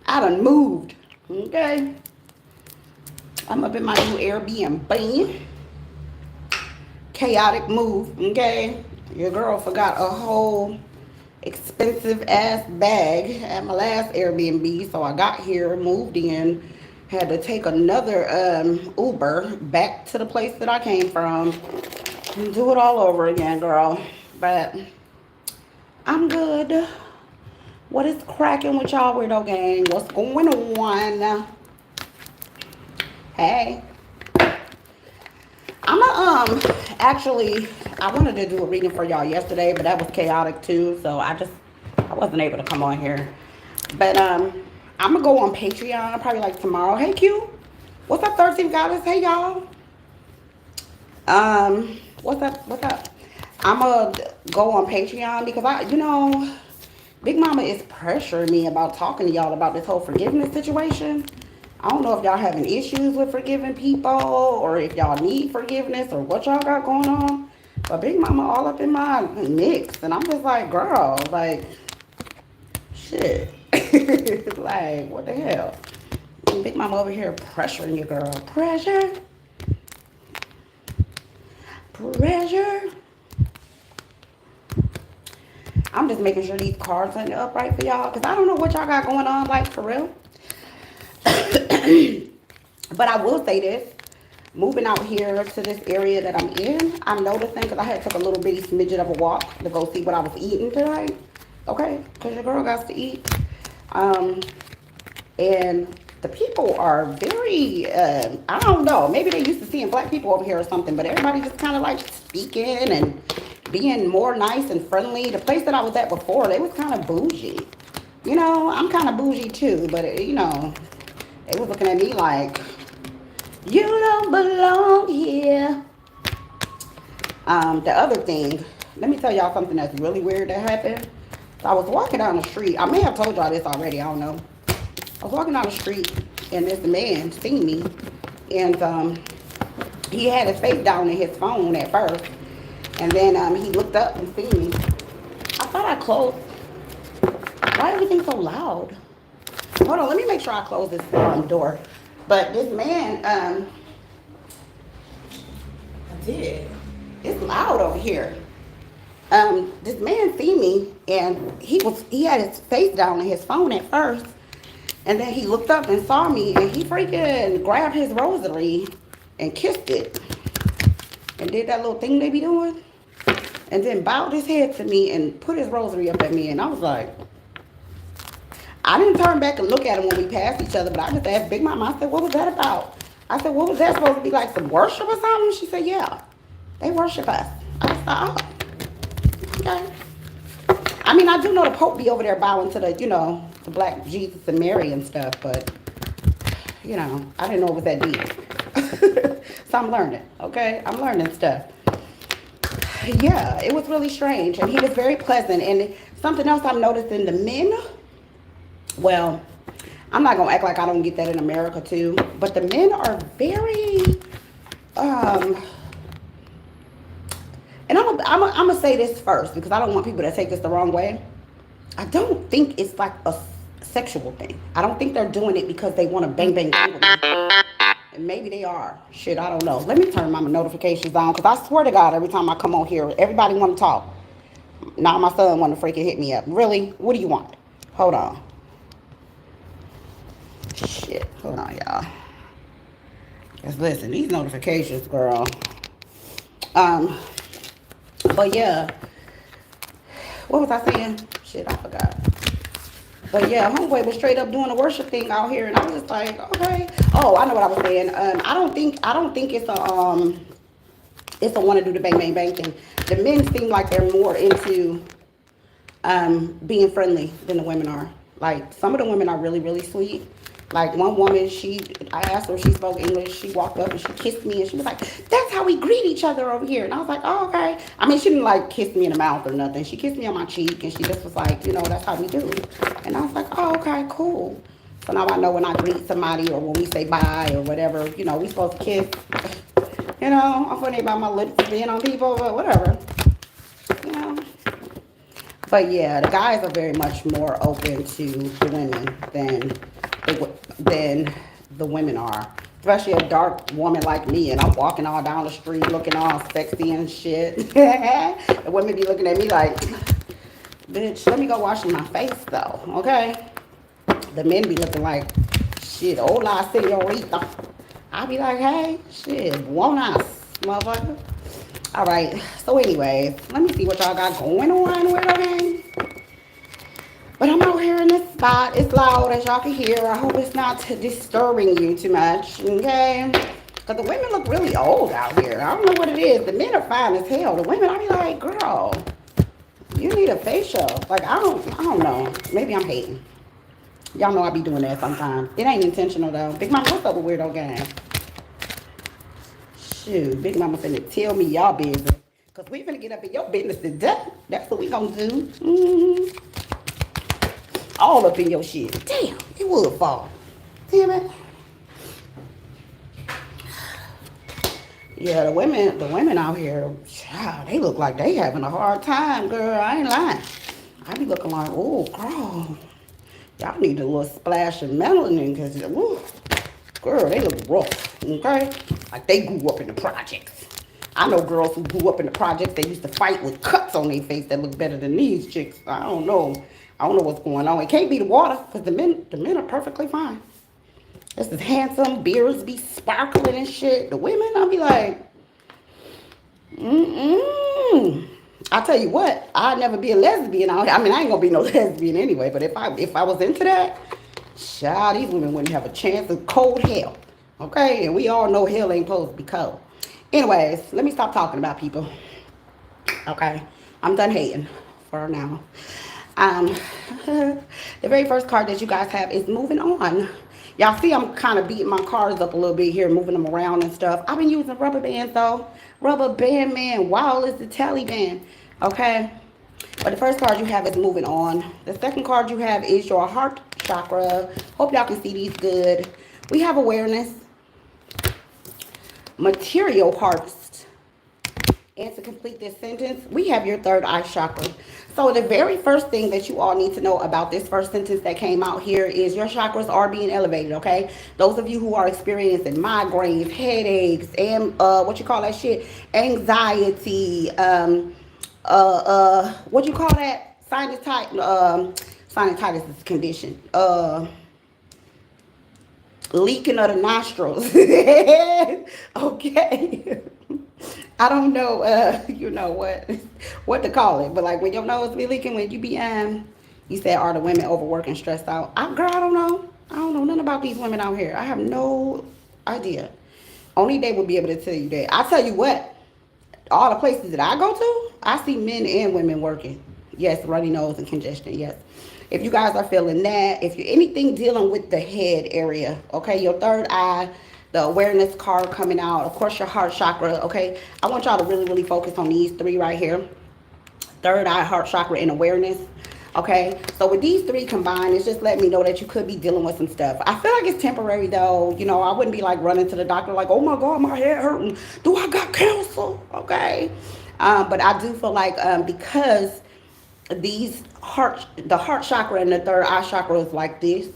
I done moved. Okay. I'm up in my new Airbnb. Chaotic move. Okay. Your girl forgot a whole expensive ass bag at my last Airbnb. So I got here, moved in, had to take another Uber back to the place that I came from and do it all over again, girl. But I'm good. What is cracking with y'all weirdo gang? What's going on? Hey. Actually, I wanted to do a reading for y'all yesterday, but that was chaotic too, so I wasn't able to come on here. But I'm gonna go on Patreon probably like tomorrow. Hey Q, what's up 13 Goddess? Hey y'all. What's up? What's up? I'm gonna go on Patreon because Big Mama is pressuring me about talking to y'all about this whole forgiveness situation. I don't know if y'all having issues with forgiving people or if y'all need forgiveness or what y'all got going on. But Big Mama all up in my mix. And I'm just like, girl, like, shit. Like, what the hell? And Big Mama over here pressuring you, girl. Pressure. Pressure. I'm just making sure these cards are upright for y'all. Because I don't know what y'all got going on, like, for real. But I will say this, moving out here to this area that I'm in, I'm noticing, because I had took a little bitty smidget of a walk to go see what I was eating tonight, okay, because your girl got to eat, and the people are very, I don't know, maybe they used to seeing black people over here or something, but everybody just kind of like speaking and being more nice and friendly. The place that I was at before, they was kind of bougie. You know, I'm kind of bougie too, but they was looking at me like, you don't belong here. The other thing, let me tell y'all something that's really weird that happened. So I was walking down the street. I may have told y'all this already, I don't know. I was walking down the street and this man seen me. And he had his face down in his phone at first. And then he looked up and seen me. I thought I closed. Why everything so loud? Hold on, let me make sure I close this door. But this man, I did. It's loud over here. This man seen me, and he had his face down in his phone at first, and then he looked up and saw me, and he freaking grabbed his rosary and kissed it, and did that little thing they be doing, and then bowed his head to me and put his rosary up at me, and I was like. I didn't turn back and look at him when we passed each other, but I just asked Big Mama, I said, what was that about? I said, what was that supposed to be, like some worship or something? She said, yeah, they worship us. I was like, oh, okay. I mean, I do know the Pope be over there bowing to the black Jesus and Mary and stuff, but, I didn't know it was that deep. So I'm learning, okay? I'm learning stuff. Yeah, it was really strange, and he was very pleasant. And something else I'm noticing, the men, well, I'm not going to act like I don't get that in America too, but the men are very, and I'm going to say this first because I don't want people to take this the wrong way. I don't think it's like a sexual thing. I don't think they're doing it because they want to bang bang bang with me. And maybe they are. Shit, I don't know. Let me turn my notifications on because I swear to God, every time I come on here, everybody want to talk. Now my son want to freaking hit me up. Really? What do you want? Hold on. Shit, hold on, y'all. Just listen, these notifications, girl. But yeah, what was I saying? Shit, I forgot. But yeah, homeboy was straight up doing the worship thing out here, and I was just like, okay. Oh, I know what I was saying. I don't think it's a want to do the bang bang bang thing. The men seem like they're more into being friendly than the women are. Like some of the women are really, really sweet. Like one woman, I asked her if she spoke English. She walked up and she kissed me and she was like, that's how we greet each other over here. And I was like, oh, okay. I mean, she didn't like kiss me in the mouth or nothing. She kissed me on my cheek and she just was like, that's how we do. And I was like, oh, okay, cool. So now I know when I greet somebody or when we say bye or whatever, we supposed to kiss. I'm funny about my lips being on people, but whatever. But yeah, the guys are very much more open to the women than the women are. Especially a dark woman like me, and I'm walking all down the street looking all sexy and shit. The women be looking at me like, bitch, let me go wash my face though, okay? The men be looking like, shit, hola, senorita. I be like, hey, shit, buenas, motherfucker. All right, so anyways, let me see what y'all got going on with okay? But I'm out here in this spot. It's loud, as y'all can hear. I hope it's not disturbing you too much, okay? Because the women look really old out here. I don't know what it is. The men are fine as hell. The women, I be like, girl, you need a facial. Like, I don't know. Maybe I'm hating. Y'all know I be doing that sometimes. It ain't intentional, though. Big Mama, what's up with Weirdo Gang? Shoot, Big Mama finna tell me y'all business. Because we finna get up in your business today. That's what we gonna do. Mm-hmm. All up in your shit. Damn, it would fall. Damn it. Yeah, the women out here, child, they look like they having a hard time, girl. I ain't lying. I be looking like, oh, girl, y'all need a little splash of melanin, because, girl, they look rough, okay? Like they grew up in the projects. I know girls who grew up in the projects, they used to fight with cuts on their face that look better than these chicks. I don't know what's going on. It can't be the water, because the men are perfectly fine. This is handsome, beards be sparkling and shit. The women, I'll be like, I tell you what, I'd never be a lesbian. I mean, I ain't gonna be no lesbian anyway, but if I was into that, child, these women wouldn't have a chance of cold hell. Okay? And we all know hell ain't supposed to be cold. Anyways, let me stop talking about people. Okay? I'm done hating for now. The very first card that you guys have is moving on. Y'all see I'm kind of beating my cards up a little bit here, moving them around and stuff. I've been using rubber bands though. Rubber band man, wild as the Taliban. Okay? But the first card you have is moving on. The second card you have is your heart chakra. Hope y'all can see these good. We have awareness. Material harvest. And to complete this sentence, we have your third eye chakra. So the very first thing that you all need to know about this first sentence that came out here is your chakras are being elevated, okay? Those of you who are experiencing migraines, headaches, and what you call that shit? Anxiety, what you call that? Sinusitis is a condition. Leaking of the nostrils. Okay. I don't know, you know what to call it, but like when your nose be leaking, when you be, you said, are the women overworked and stressed out? Girl, I don't know. I don't know nothing about these women out here. I have no idea. Only they would be able to tell you that. I tell you what, all the places that I go to, I see men and women working. Yes, runny nose and congestion, yes. If you guys are feeling that, if you're anything dealing with the head area, okay, your third eye, the awareness card coming out, of course your heart chakra, okay? I want y'all to really, really focus on these three right here. Third eye, heart chakra, and awareness, okay? So with these three combined, it's just letting me know that you could be dealing with some stuff. I feel like it's temporary though. You know, I wouldn't be like running to the doctor like, oh my God, my head hurting. Do I got cancer? Okay? But I do feel like because the heart chakra and the third eye chakra is like this.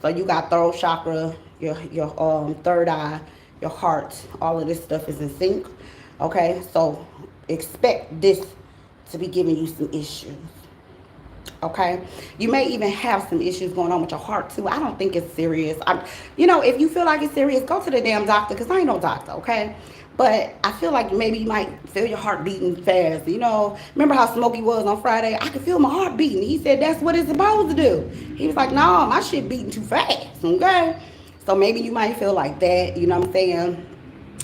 So you got throat chakra, your third eye, your heart, all of this stuff is in sync. Okay, so expect this to be giving you some issues. Okay, you may even have some issues going on with your heart too. I don't think it's serious. You know, if you feel like it's serious, go to the damn doctor, because I ain't no doctor. Okay, but I feel like maybe you might feel your heart beating fast. You know, remember how Smokey was on Friday? I could feel my heart beating. He said that's what it's supposed to do. He was like, no, my shit beating too fast. Okay, so maybe you might feel like that. You know what I'm saying?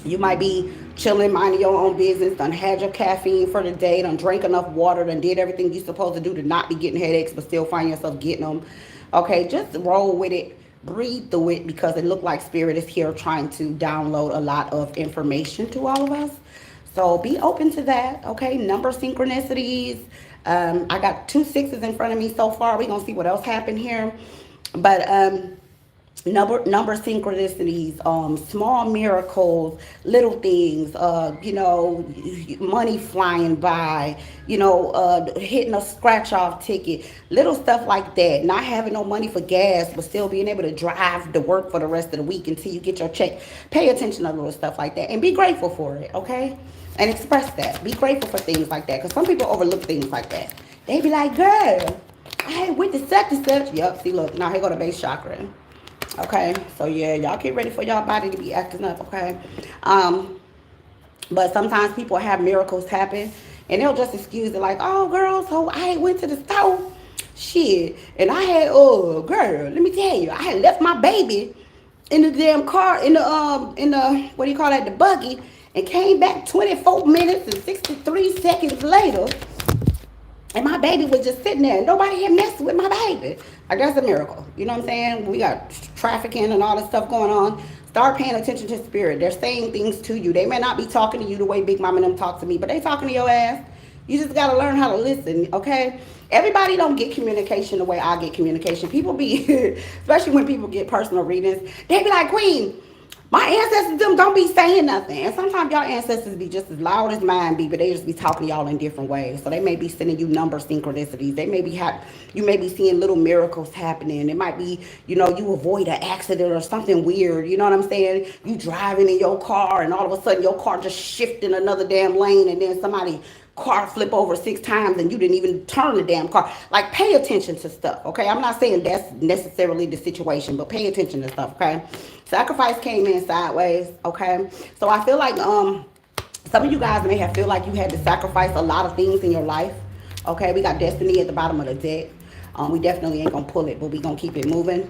You might be chilling, minding your own business, done had your caffeine for the day, done drank enough water, done did everything you're supposed to do to not be getting headaches, but still find yourself getting them. Okay, just roll with it. Breathe through it, because it looked like Spirit is here trying to download a lot of information to all of us. So be open to that, okay? Number synchronicities. I got 2 6s in front of me so far. We're going to see what else happened here. But number synchronicities, small miracles, little things, money flying by, hitting a scratch off ticket, little stuff like that. Not having no money for gas, but still being able to drive to work for the rest of the week until you get your check. Pay attention to little stuff like that and be grateful for it, okay? And express that. Be grateful for things like that, because some people overlook things like that. They be like, girl, I went to such and such. Yup, see, look, now here go the base chakra. Okay, so yeah, y'all get ready for y'all body to be acting up, okay? But sometimes people have miracles happen, and they'll just excuse it like, oh, girl, so I went to the store, shit, and I had, oh, girl, let me tell you, I had left my baby in the damn car, in the, what do you call that, the buggy, and came back 24 minutes and 63 seconds later, and my baby was just sitting there. Nobody had messed with my baby. Like, that's a miracle. You know what I'm saying? We got trafficking and all this stuff going on. Start paying attention to spirit. They're saying things to you. They may not be talking to you the way Big Mama and them talk to me, but they talking to your ass. You just got to learn how to listen, okay? Everybody don't get communication the way I get communication. People be, especially when people get personal readings, they be like, Queen, my ancestors them don't be saying nothing. And sometimes y'all ancestors be just as loud as mine be, but they just be talking to y'all in different ways. So they may be sending you number synchronicities. They may be you may be seeing little miracles happening. It might be, you avoid an accident or something weird. You know what I'm saying? You driving in your car and all of a sudden your car just shifting another damn lane, and then somebody car flip over 6 times and you didn't even turn the damn car. Like, pay attention to stuff, okay? I'm not saying that's necessarily the situation, but pay attention to stuff, okay? Sacrifice came in sideways, okay? So I feel like some of you guys may have feel like you had to sacrifice a lot of things in your life, okay? We got destiny at the bottom of the deck. We definitely ain't gonna pull it, but we gonna keep it moving.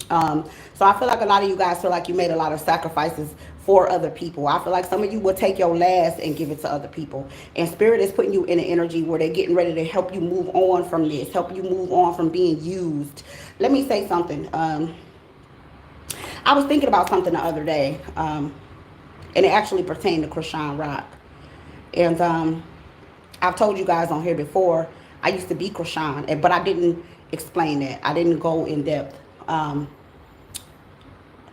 So I feel like a lot of you guys feel like you made a lot of sacrifices for other people. I feel like some of you will take your last and give it to other people. And spirit is putting you in an energy where they're getting ready to help you move on from this, help you move on from being used. Let me say something. I was thinking about something the other day, and it actually pertained to Krishan Rock. And I've told you guys on here before, I used to be Krishan, but I didn't explain that. I didn't go in depth.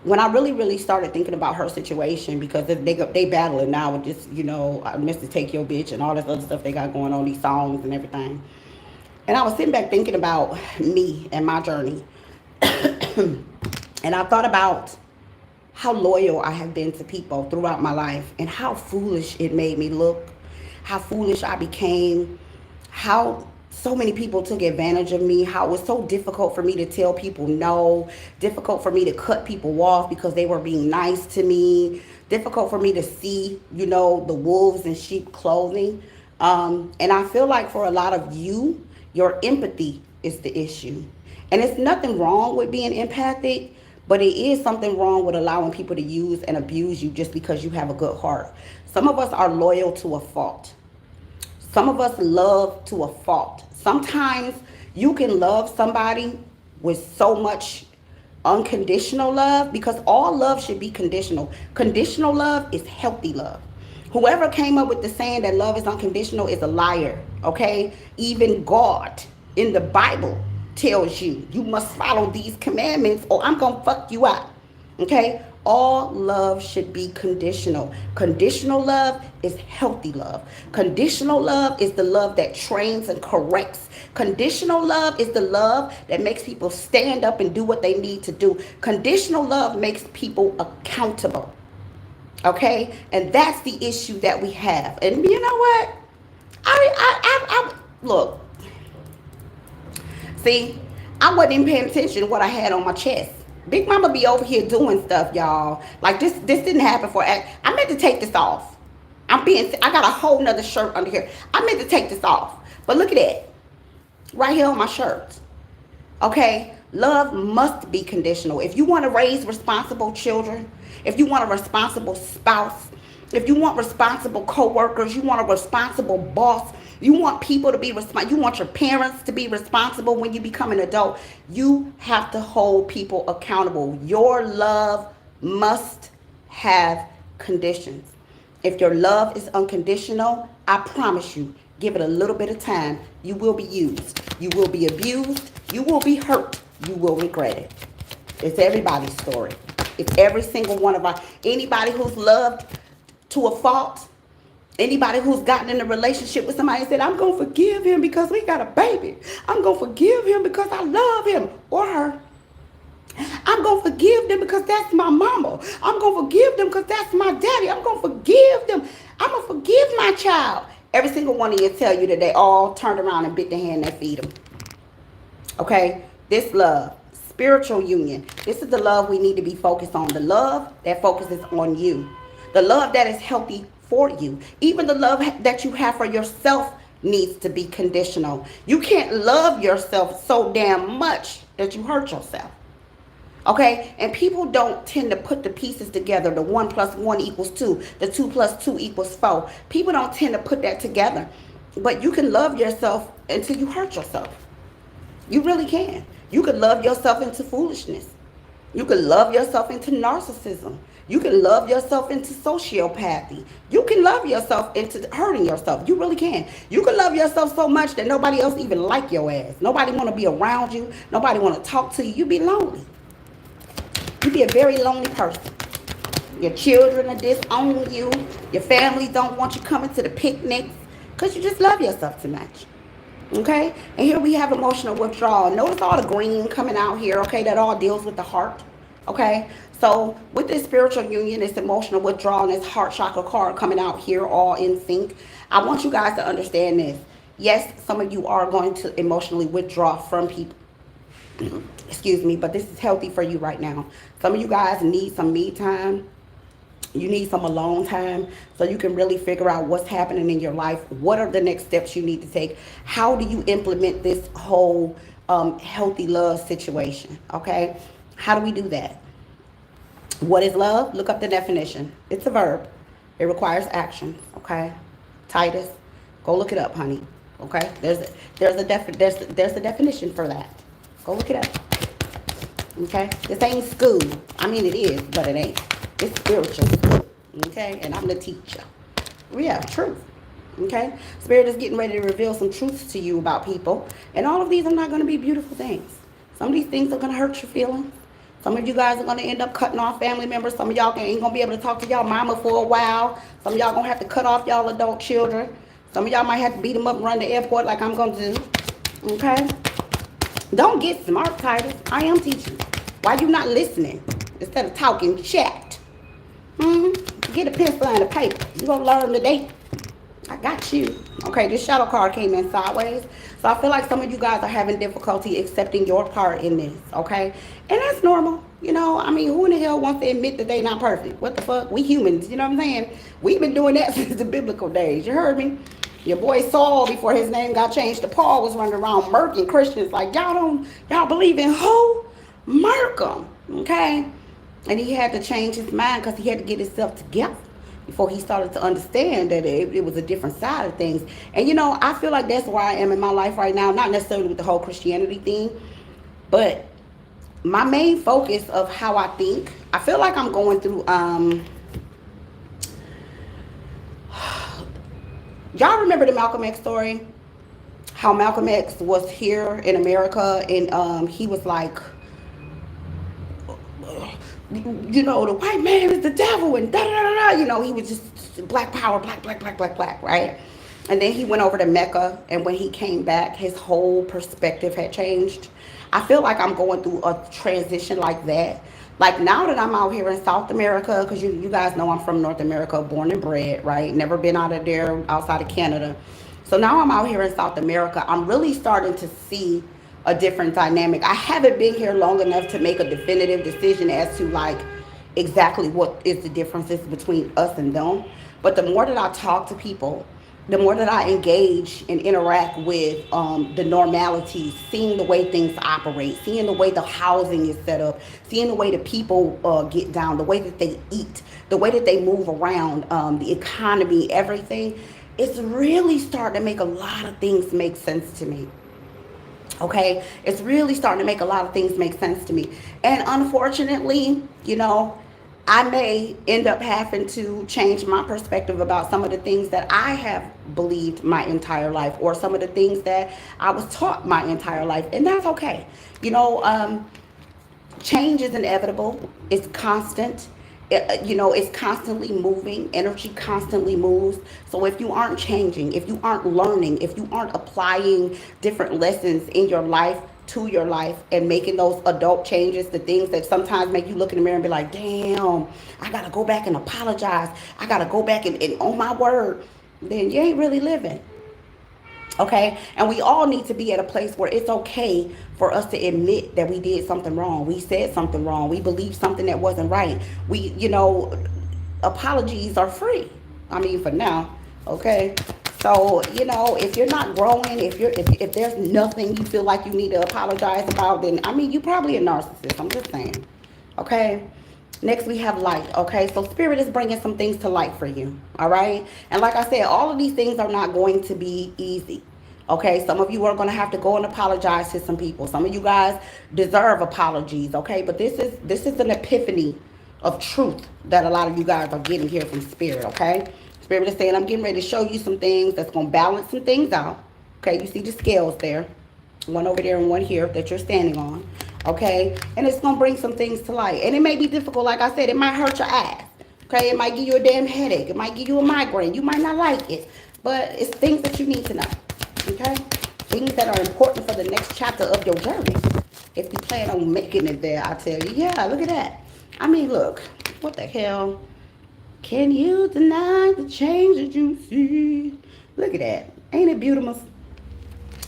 When I really started thinking about her situation, because they battling now with this, Mr. Take Your Bitch and all this other stuff they got going on, these songs and everything. And I was sitting back thinking about me and my journey. And I thought about how loyal I have been to people throughout my life and how foolish it made me look, how foolish I became, how so many people took advantage of me, how it was so difficult for me to tell people no, difficult for me to cut people off because they were being nice to me, difficult for me to see, the wolves in sheep clothing. And I feel like for a lot of you, your empathy is the issue. And it's nothing wrong with being empathic, but it is something wrong with allowing people to use and abuse you just because you have a good heart. Some of us are loyal to a fault. Some of us love to a fault. Sometimes you can love somebody with so much unconditional love, because all love should be conditional. Conditional love is healthy love. Whoever came up with the saying that love is unconditional is a liar, okay? Even God in the Bible tells you, you must follow these commandments or I'm gonna fuck you up, okay? All love should be conditional. Conditional love is healthy love. Conditional love is the love that trains and corrects. Conditional love is the love that makes people stand up and do what they need to do. Conditional love makes people accountable. Okay? And that's the issue that we have. And you know what? I look. See, I wasn't even paying attention to what I had on my chest. Big Mama be over here doing stuff, y'all. Like this didn't happen for. I meant to take this off. I got a whole nother shirt under here. I meant to take this off, but look at that, right here on my shirt. Okay, love must be conditional. If you want to raise responsible children, if you want a responsible spouse, if you want responsible co-workers, you want a responsible boss, you want people to be responsible, you want your parents to be responsible when you become an adult, you have to hold people accountable. Your love must have conditions. If your love is unconditional, I promise you, give it a little bit of time, you will be used. You will be abused. You will be hurt. You will regret it. It's everybody's story. It's every single one of our, anybody who's loved to a fault, anybody who's gotten in a relationship with somebody and said, I'm going to forgive him because we got a baby. I'm going to forgive him because I love him or her. I'm going to forgive them because that's my mama. I'm going to forgive them because that's my daddy. I'm going to forgive them. I'm going to forgive my child. Every single one of you tell you that they all turned around and bit the hand that feed them. Okay? This love, spiritual union. This is the love we need to be focused on. The love that focuses on you. The love that is healthy for you. Even the love that you have for yourself needs to be conditional. You can't love yourself so damn much that you hurt yourself. Okay, and people don't tend to put the pieces together. The 1 + 1 = 2. The 2 + 2 = 4. People don't tend to put that together. But you can love yourself until you hurt yourself. You really can. You can love yourself into foolishness. You can love yourself into narcissism. You can love yourself into sociopathy. You can love yourself into hurting yourself. You really can. You can love yourself so much that nobody else even like your ass. Nobody want to be around you. Nobody want to talk to you. You be lonely. You be a very lonely person. Your children are disown you. Your family don't want you coming to the picnics because you just love yourself too much. Okay? And here we have emotional withdrawal. Notice all the green coming out here, okay? That all deals with the heart. Okay? So with this spiritual union, this emotional withdrawal, and this heart chakra card coming out here all in sync, I want you guys to understand this. Yes, some of you are going to emotionally withdraw from people. Excuse me, but this is healthy for you right now. Some of you guys need some me time. You need some alone time so you can really figure out what's happening in your life. What are the next steps you need to take? How do you implement this whole healthy love situation? Okay, how do we do that? What is love? Look up the definition. It's a verb. It requires action. Okay, Titus, go look it up, honey. Okay, there's a definition for that. Go look it up. Okay? This ain't school. I mean, it is, but it ain't. It's spiritual school. Okay? And I'm the teacher. Yeah, truth. Okay? Spirit is getting ready to reveal some truths to you about people. And all of these are not going to be beautiful things. Some of these things are going to hurt your feelings. Some of you guys are going to end up cutting off family members. Some of y'all ain't going to be able to talk to y'all mama for a while. Some of y'all going to have to cut off y'all adult children. Some of y'all might have to beat them up and run the airport like I'm going to do. Okay? Don't get smart, Titus. I am teaching. Why you not listening? Instead of talking, chat. Get a pencil and a paper. You gonna learn today. I got you. Okay, this shadow card came in sideways. So I feel like some of you guys are having difficulty accepting your part in this, okay? And that's normal. You know, I mean, who in the hell wants to admit that they not perfect? What the fuck? We humans, you know what I'm saying? We've been doing that since the biblical days. You heard me? Your boy Saul, before his name got changed to Paul, was running around murking Christians like, y'all believe in who? Murk them, okay? And he had to change his mind because he had to get himself together before he started to understand that it was a different side of things. And, you know, I feel like that's where I am in my life right now, not necessarily with the whole Christianity thing, but my main focus of how I think, I feel like I'm going through, y'all remember the Malcolm X story? How Malcolm X was here in America and he was like, you know, the white man is the devil and da-da-da-da. You know, he was just black power, black, right? And then he went over to Mecca, and when he came back, his whole perspective had changed. I feel like I'm going through a transition like that. Like now that I'm out here in South America, because you guys know I'm from North America, born and bred, right? Never been out of there outside of Canada. So now I'm out here in South America. I'm really starting to see a different dynamic. I haven't been here long enough to make a definitive decision as to like exactly what is the differences between us and them. But the more that I talk to people, the more that I engage and interact with the normalities, seeing the way things operate, seeing the way the housing is set up, seeing the way the people get down, the way that they eat, the way that they move around, the economy, everything, it's really starting to make a lot of things make sense to me. Okay, it's really starting to make a lot of things make sense to me. And unfortunately, you know, I may end up having to change my perspective about some of the things that I have believed my entire life, or some of the things that I was taught my entire life. And that's okay. You know, Change is inevitable. It's constant. It's constantly moving. Energy constantly moves. So if you aren't changing, if you aren't learning, if you aren't applying different lessons in your life to your life and making those adult changes, the things that sometimes make you look in the mirror and be like, damn, I gotta go back and apologize. I gotta go back and on my word, then you ain't really living. Okay, and we all need to be at a place where it's okay for us to admit that we did something wrong, we said something wrong, we believed something that wasn't right. Apologies are free, I mean, for now. Okay, so if you're not growing, if there's nothing you feel like you need to apologize about, then I mean, you probably a narcissist. I'm just saying. Okay. Next, we have light. Okay, so spirit is bringing some things to light for you. All right, and like I said, all of these things are not going to be easy. Okay, some of you are going to have to go and apologize to some people. Some of you guys deserve apologies. Okay, but this is an epiphany of truth that a lot of you guys are getting here from spirit. Okay, spirit is saying, I'm getting ready to show you some things that's going to balance some things out. Okay, you see the scales there, one over there and one here that you're standing on. Okay, and it's gonna bring some things to light, and it may be difficult. Like I said, it might hurt your ass. Okay, it might give you a damn headache, it might give you a migraine, you might not like it, but it's things that you need to know. Okay, things that are important for the next chapter of your journey, if you plan on making it there. I tell you, yeah, look at that. I mean, look, what the hell? Can you deny the change that you see? Look at that. Ain't it beautiful?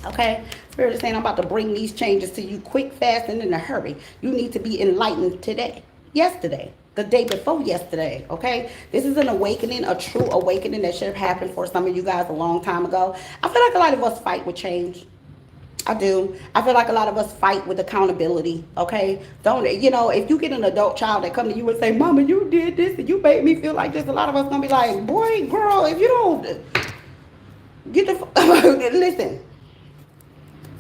Okay, Spirit is saying, I'm about to bring these changes to you quick, fast, and in a hurry. You need to be enlightened today, yesterday, the day before yesterday. Okay, this is an awakening, a true awakening that should have happened for some of you guys a long time ago. I feel like a lot of us fight with change. I do. I feel like a lot of us fight with accountability. Okay, don't if you get an adult child that come to you and say, Mama, you did this and you made me feel like this, a lot of us gonna be like, boy, girl, if you don't get the listen.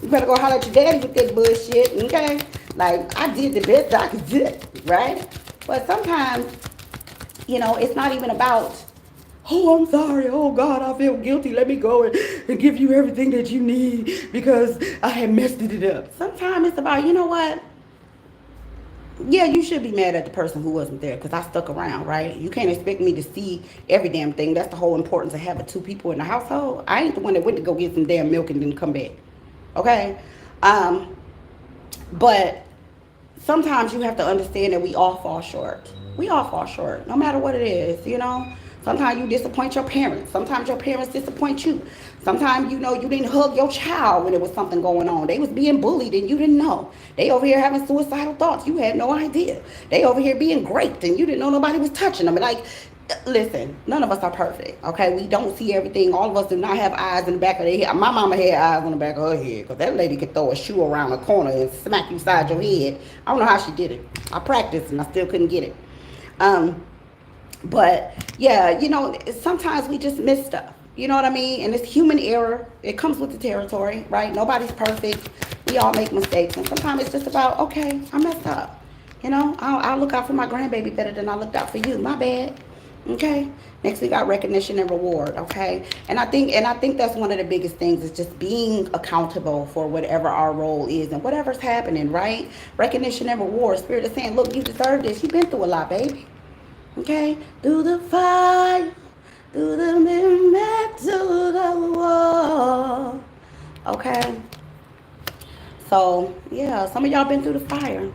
You better go holler at your daddy with that bullshit, okay? Like, I did the best I could do, right? But sometimes, it's not even about, oh, I'm sorry, oh God, I feel guilty, let me go and give you everything that you need because I had messed it up. Sometimes it's about, you know what? Yeah, you should be mad at the person who wasn't there because I stuck around, right? You can't expect me to see every damn thing. That's the whole importance of having two people in the household. I ain't the one that went to go get some damn milk and then come back. Okay, but sometimes you have to understand that we all fall short. We all fall short, no matter what it is, Sometimes you disappoint your parents. Sometimes your parents disappoint you. Sometimes, you didn't hug your child when there was something going on. They was being bullied and you didn't know. They over here having suicidal thoughts. You had no idea. They over here being raped and you didn't know nobody was touching them. Like, listen, none of us are perfect, okay? We don't see everything. All of us do not have eyes in the back of their head. My mama had eyes on the back of her head because that lady could throw a shoe around the corner and smack you side your head. I don't know how she did it. I practiced and I still couldn't get it. But yeah, sometimes we just miss stuff. You know what I mean? And it's human error. It comes with the territory, right? Nobody's perfect. We all make mistakes. And sometimes it's just about, okay, I messed up. I'll look out for my grandbaby better than I looked out for you. My bad. Okay. Next, we got recognition and reward. Okay. And I think that's one of the biggest things is just being accountable for whatever our role is and whatever's happening, right? Recognition and reward. Spirit is saying, look, you deserve this. You've been through a lot, baby. Okay. Through the fire, through the midnight, to the wall. Okay. So yeah, some of y'all been through the fire.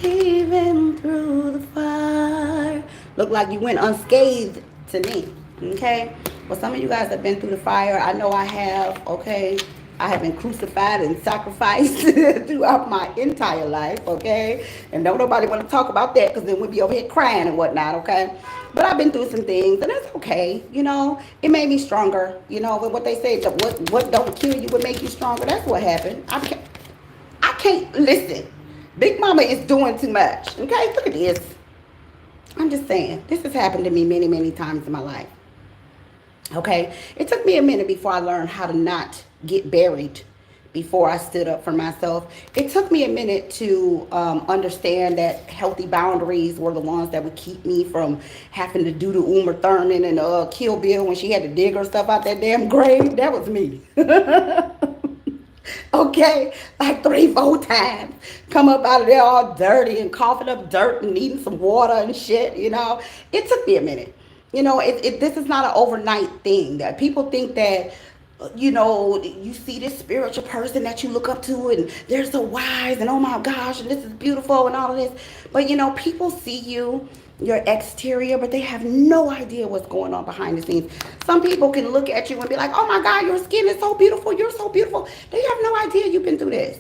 Even through the fire. Look like you went unscathed to me. Okay. Well, some of you guys have been through the fire. I know I have. Okay. I have been crucified and sacrificed throughout my entire life. Okay. And don't nobody want to talk about that because then we'll be over here crying and whatnot. Okay. But I've been through some things and that's okay. It made me stronger. But what they say, what don't kill you would make you stronger. That's what happened. I can't listen. Big Mama is doing too much. Okay, look at this. I'm just saying, this has happened to me many, many times in my life. Okay, it took me a minute before I learned how to not get buried before I stood up for myself. It took me a minute to understand that healthy boundaries were the ones that would keep me from having to do the Uma Thurman and Kill Bill when she had to dig her stuff out that damn grave. That was me. Okay, like 3-4 times. Come up out of there all dirty and coughing up dirt and needing some water and shit, you know. It took me a minute. You know, this is not an overnight thing. That people think that, you know, you see this spiritual person that you look up to and they're so wise and oh my gosh, and this is beautiful and all of this. But, you know, people see you, your exterior, but they have no idea what's going on behind the scenes. Some people can look at you and be like, oh my God, your skin is so beautiful. You're so beautiful. They have no idea you've been through this.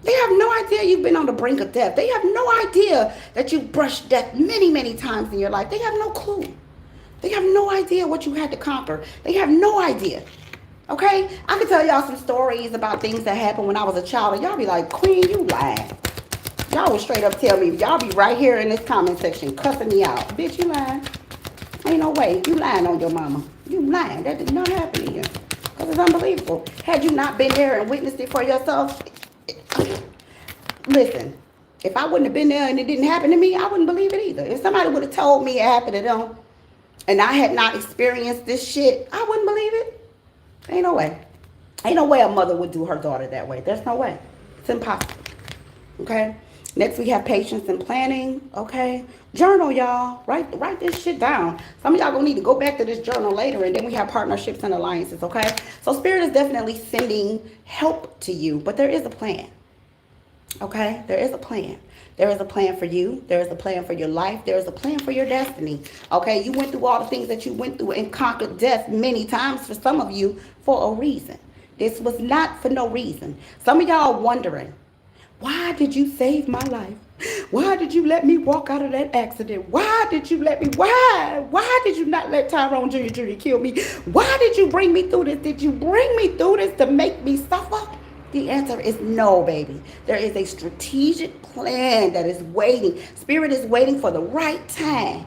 They have no idea you've been on the brink of death. They have no idea that you've brushed death many, many times in your life. They have no clue. They have no idea what you had to conquer. They have no idea. Okay? I can tell y'all some stories about things that happened when I was a child, and y'all be like, Queen, you lying. Y'all will straight up tell me, y'all be right here in this comment section cussing me out. Bitch, you lying. Ain't no way. You lying on your mama. You lying. That did not happen to you. Because it's unbelievable. Had you not been there and witnessed it for yourself, listen, if I wouldn't have been there and it didn't happen to me, I wouldn't believe it either. If somebody would have told me it happened to them and I had not experienced this shit, I wouldn't believe it. Ain't no way. Ain't no way a mother would do her daughter that way. There's no way. It's impossible. Okay? Next, we have patience and planning. Okay? Journal, y'all. Write this shit down. Some of y'all gonna need to go back to this journal later, and then we have partnerships and alliances, okay? So Spirit is definitely sending help to you, but there is a plan. Okay? There is a plan. There is a plan for you. There is a plan for your life. There is a plan for your destiny. Okay? You went through all the things that you went through and conquered death many times, for some of you, for a reason. This was not for no reason. Some of y'all wondering, why did you save my life? Why did you let me walk out of that accident? Why did you let me? Why did you not let Tyrone Jr. kill me? Why did you bring me through this? Did you bring me through this to make me suffer? The answer is no, baby. There is a strategic plan that is waiting. Spirit is waiting for the right time,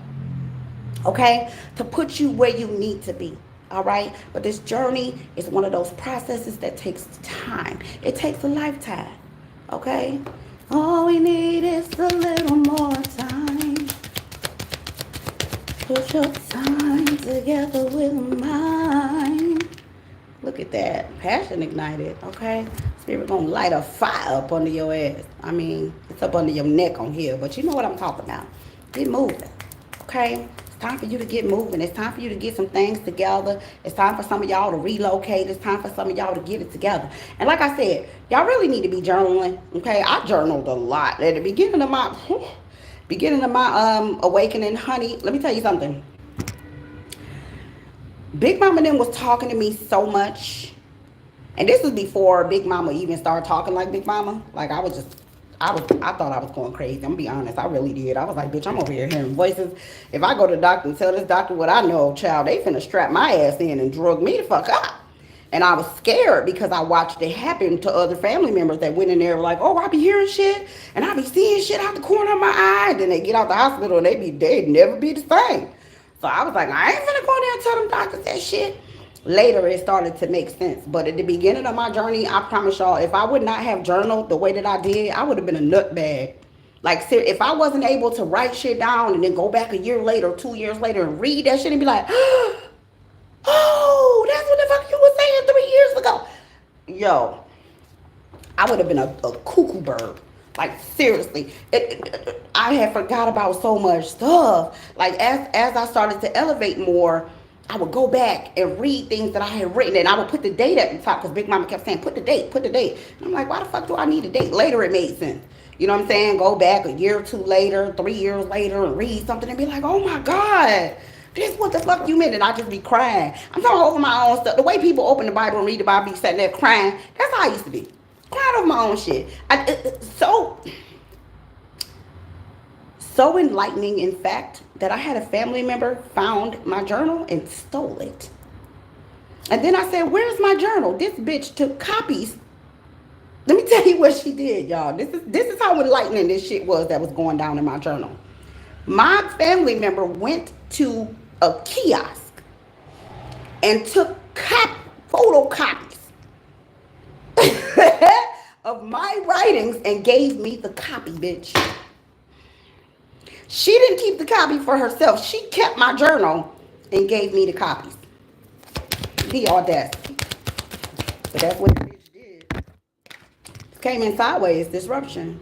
okay, to put you where you need to be. All right. But this journey is one of those processes that takes time. It takes a lifetime. Okay, all we need is a little more time. Put your time together with mine. Look at that, passion ignited. Okay, Spirit gonna light a fire up under your ass. I mean, it's up under your neck on here, but you know what I'm talking about. Get moving. Okay. Time for you to get moving. It's time for you to get some things together. It's time for some of y'all to relocate. It's time for some of y'all to get it together. And like I said, y'all really need to be journaling. Okay, I journaled a lot at the beginning of my awakening, honey. Let me tell you something. Big Mama then was talking to me so much, and this was before Big Mama even started talking like Big Mama. Like I thought I was going crazy. I'm gonna be honest, I really did. I was like, bitch, I'm over here hearing voices. If I go to the doctor and tell this doctor what I know, child, they finna strap my ass in and drug me the fuck up. And I was scared because I watched it happen to other family members that went in there like, oh, I be hearing shit and I be seeing shit out the corner of my eye. And then they get out the hospital and they'd never be the same. So I was like, I ain't finna go there and tell them doctors that shit. Later, it started to make sense. But at the beginning of my journey, I promise y'all, if I would not have journaled the way that I did, I would have been a nutbag. Like, if I wasn't able to write shit down and then go back a year later, 2 years later, and read that shit and be like, oh, that's what the fuck you were saying 3 years ago. Yo, I would have been a cuckoo bird. Like, seriously. I had forgot about so much stuff. Like, as I started to elevate more, I would go back and read things that I had written, and I would put the date at the top because Big Mama kept saying, put the date. And I'm like, why the fuck do I need a date? Later it made sense. You know what I'm saying? Go back a year or two later, 3 years later, and read something and be like, oh my God, this what the fuck you meant? And I just be crying. I'm talking over my own stuff. The way people open the Bible and read the Bible, be sitting there crying. That's how I used to be. Crying over my own shit. So enlightening, in fact, that I had a family member found my journal and stole it. And then I said, where's my journal? This bitch took copies. Let me tell you what she did, y'all. This is how enlightening this shit was that was going down in my journal. My family member went to a kiosk and took photocopies of my writings and gave me the copy, bitch. She didn't keep the copy for herself. She kept my journal and gave me the copies. The audacity. But that's what it is. Came in sideways, disruption.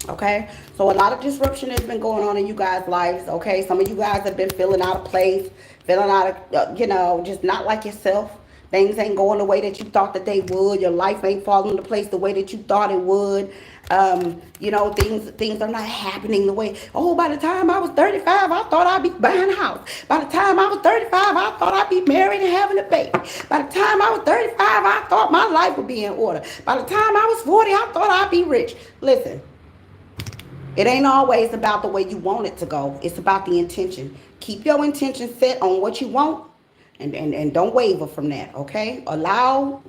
Okay, so a lot of disruption has been going on in you guys' lives. Okay, some of you guys have been feeling out of place, feeling out of, just not like yourself. Things ain't going the way that you thought that they would. Your life ain't falling into place the way that you thought it would. Things are not happening the way. Oh, by the time I was 35, I thought I'd be buying a house. By the time I was 35, I thought I'd be married and having a baby. By the time I was 35, I thought my life would be in order. By the time I was 40, I thought I'd be rich. Listen. It ain't always about the way you want it to go. It's about the intention. Keep your intention set on what you want and don't waver from that, okay? Allow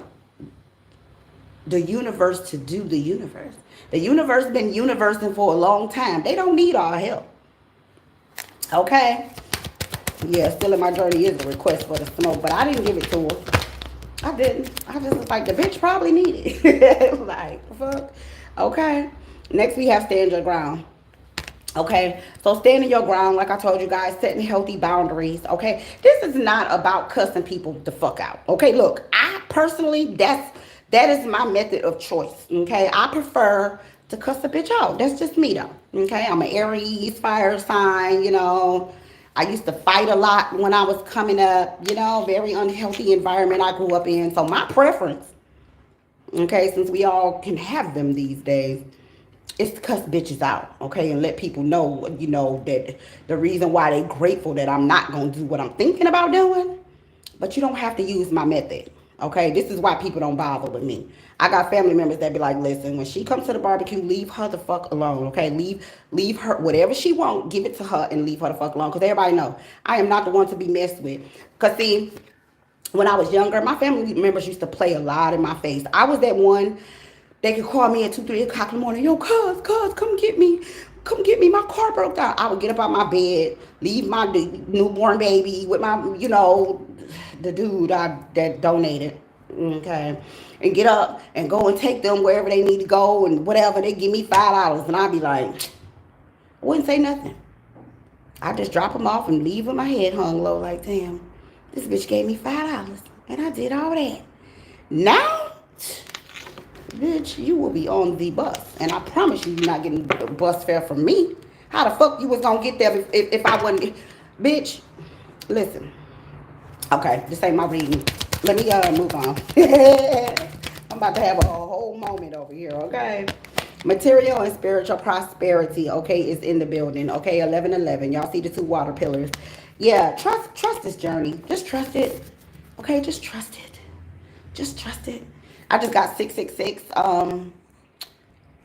the universe to do the universe. The universe been universing for a long time. They don't need our help, okay? Yeah, still in my journey is a request for the smoke, but I didn't give it to her. I didn't. I just was like, the bitch probably need it. Like, fuck. Okay. Next, we have stand your ground. Okay, so standing your ground, like I told you guys, setting healthy boundaries. Okay, this is not about cussing people the fuck out. Okay, look, I personally, that is my method of choice. Okay, I prefer to cuss a bitch out. That's just me though. Okay, I'm an Aries fire sign. I used to fight a lot when I was coming up. Very unhealthy environment I grew up in. So my preference, okay, since we all can have them these days, is to cuss bitches out, okay, and let people know, that the reason why they grateful that I'm not going to do what I'm thinking about doing, but you don't have to use my method, okay? This is why people don't bother with me. I got family members that be like, listen, when she comes to the barbecue, leave her the fuck alone, okay? Leave her, whatever she want, give it to her and leave her the fuck alone, because everybody know I am not the one to be messed with. Because, see, when I was younger, my family members used to play a lot in my face. I was that one. They could call me at 2, 3 o'clock in the morning. Yo, cuz, come get me. Come get me. My car broke down. I would get up out my bed, leave my newborn baby with my, the dude that donated, okay, and get up and go and take them wherever they need to go and whatever. They give me $5, and I'd be like, I wouldn't say nothing. I just drop them off and leave with my head hung low like, damn, this bitch gave me $5, and I did all that. Now, bitch, you will be on the bus. And I promise you, you're not getting bus fare from me. How the fuck you was gonna get there if I wasn't? Bitch, listen. Okay, this ain't my reading. Let me move on. I'm about to have a whole moment over here, okay? Material and spiritual prosperity, okay, is in the building, okay? 1111. Y'all see the 2 water pillars. Yeah, trust this journey. Just trust it. Okay, just trust it. Just trust it. I just got 666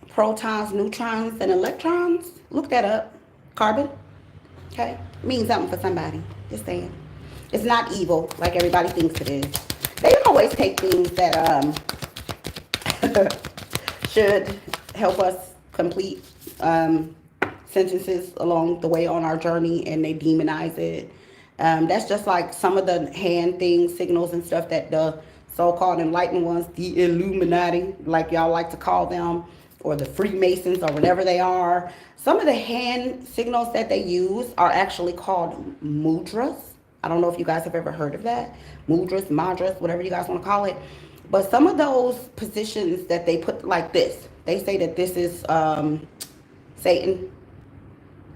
protons, neutrons, and electrons. Look that up. Carbon. Okay? Means something for somebody. Just saying. It's not evil like everybody thinks it is. They always take things that should help us complete sentences along the way on our journey, and they demonize it. That's just like some of the hand things, signals and stuff that the so-called enlightened ones, the Illuminati, like y'all like to call them, or the Freemasons, or whatever they are. Some of the hand signals that they use are actually called mudras. I don't know if you guys have ever heard of that. Mudras, madras, whatever you guys want to call it. But some of those positions that they put like this, they say that this is Satan.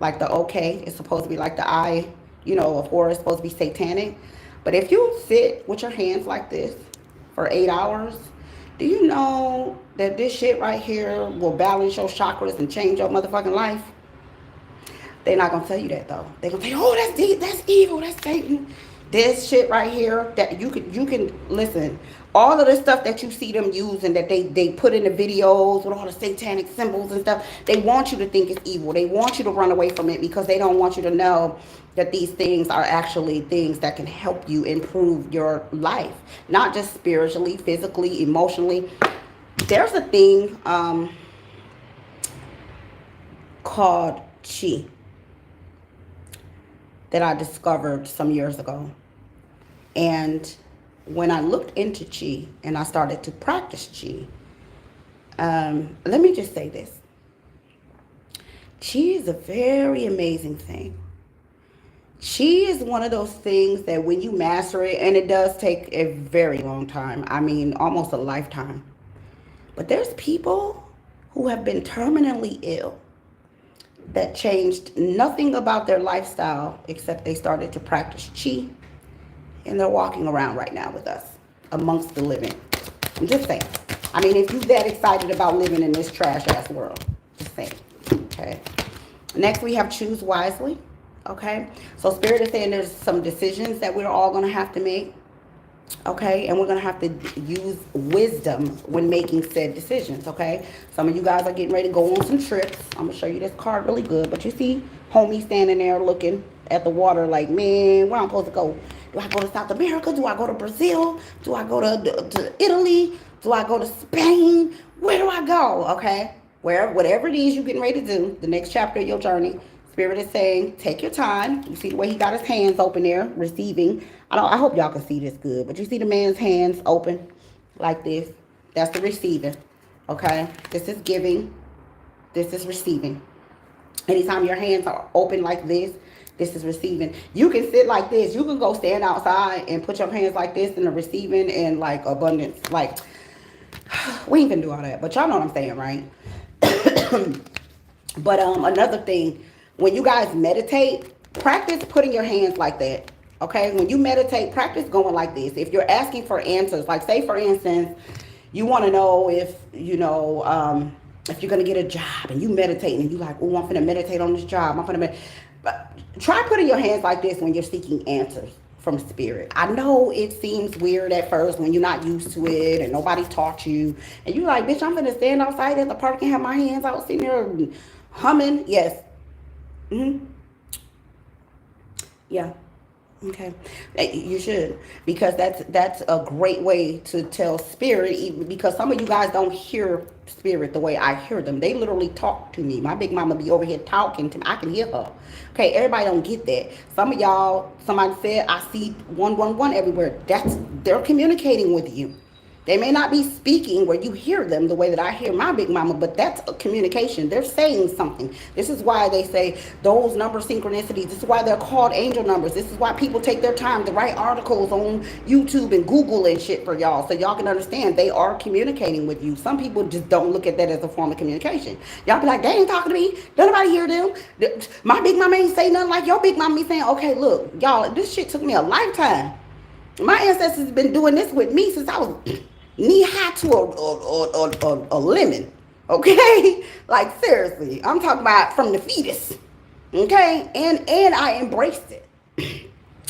Like the okay, it's supposed to be like the eye, of Horus, supposed to be satanic. But if you sit with your hands like this for 8 hours, do you know that this shit right here will balance your chakras and change your motherfucking life? They're not gonna tell you that though. They're gonna say, oh, that's evil, that's Satan. This shit right here, that you can listen. All of the stuff that you see them using, that they put in the videos with all the satanic symbols and stuff, they want you to think it's evil. They want you to run away from it because they don't want you to know that these things are actually things that can help you improve your life. Not just spiritually, physically, emotionally. There's a thing called Chi that I discovered some years ago. And when I looked into Chi and I started to practice Chi, let me just say this. Chi is a very amazing thing. Chi is one of those things that when you master it, and it does take a very long time, I mean almost a lifetime, But there's people who have been terminally ill that changed nothing about their lifestyle except they started to practice chi, and they're walking around right now with us amongst the living. I'm just saying. I mean, if you're that excited about living in this trash ass world, just saying. Okay. Next, we have choose wisely. Okay. So Spirit is saying there's some decisions that we're all going to have to make. Okay, and we're going to have to use wisdom when making said decisions, okay? Some of you guys are getting ready to go on some trips. I'm going to show you this card really good. But you see homie standing there looking at the water like, man, where I'm supposed to go? Do I go to South America? Do I go to Brazil? Do I go to Italy? Do I go to Spain? Where do I go, okay? Whatever it is you're getting ready to do, the next chapter of your journey, Spirit is saying, take your time. You see the way he got his hands open there, receiving. I hope y'all can see this good, but you see the man's hands open like this. That's the receiving, okay? This is giving. This is receiving. Anytime your hands are open like this is receiving. You can sit like this. You can go stand outside and put your hands like this in the receiving and like abundance. Like, we ain't gonna do all that, but y'all know what I'm saying, right? But another thing, when you guys meditate, practice putting your hands like that. Okay, when you meditate, practice going like this. If you're asking for answers, like say for instance, you want to know if, you know, if you're going to get a job and you meditate and you like, oh, I'm going to meditate on this job. I'm going to try putting your hands like this when you're seeking answers from Spirit. I know it seems weird at first when you're not used to it and nobody taught you. And you're like, bitch, I'm going to stand outside at the park and have my hands out sitting there humming. Yes. Yeah. Okay, you should, because that's a great way to tell Spirit, because some of you guys don't hear Spirit the way I hear them. They literally talk to me. My big mama be over here talking to me. I can hear her. Okay, everybody don't get that. Some of y'all, somebody said, I see 111 everywhere. They're communicating with you. They may not be speaking where you hear them the way that I hear my big mama, but that's a communication. They're saying something. This is why they say those number synchronicities. This is why they're called angel numbers. This is why people take their time to write articles on YouTube and Google and shit for y'all, so y'all can understand they are communicating with you. Some people just don't look at that as a form of communication. Y'all be like, they ain't talking to me. Don't nobody hear them. My big mama ain't say nothing like your big mama be saying. Okay, look, y'all, this shit took me a lifetime. My ancestors have been doing this with me since I was knee high to a lemon, okay? Like, seriously, I'm talking about from the fetus, okay? And I embraced it,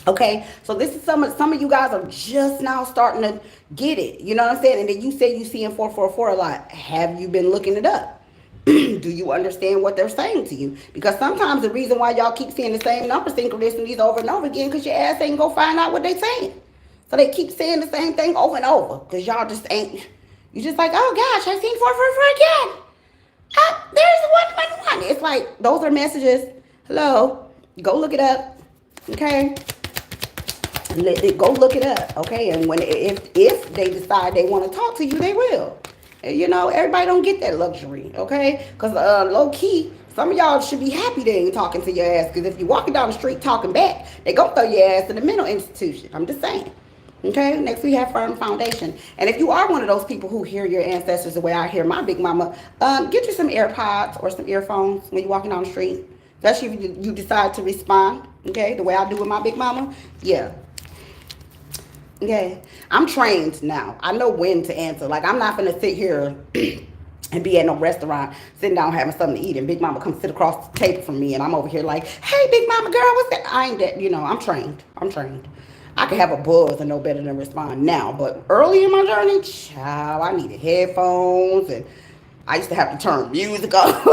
okay? So this is some of you guys are just now starting to get it, you know what I'm saying? And then you say you see in 444 a lot. Have you been looking it up? Do you understand what they're saying to you? Because sometimes the reason why y'all keep seeing the same number synchronicities over and over again, because your ass ain't go find out what they saying. So they keep saying the same thing over and over because y'all just ain't, you just like, oh gosh, I seen 444 again. There's 111. It's like, those are messages. Hello, go look it up, okay? Go look it up, okay? And when if they decide they want to talk to you, they will. You know, everybody don't get that luxury, okay? Because low key, some of y'all should be happy they ain't talking to your ass, because if you're walking down the street talking back, they gonna throw your ass in the mental institution. I'm just saying. Okay, next we have firm foundation. And if you are one of those people who hear your ancestors the way I hear my big mama, get you some AirPods or some earphones when you're walking down the street. Especially if you decide to respond, okay, the way I do with my big mama. Yeah. Okay, I'm trained now. I know when to answer. Like, I'm not gonna sit here and be at no restaurant, sitting down having something to eat, and big mama come sit across the table from me, and I'm over here like, hey, big mama girl, what's that? I ain't that, you know, I'm trained. I can have a buzz and know better than respond now. But early in my journey, child, I needed headphones, and I used to have to turn music off.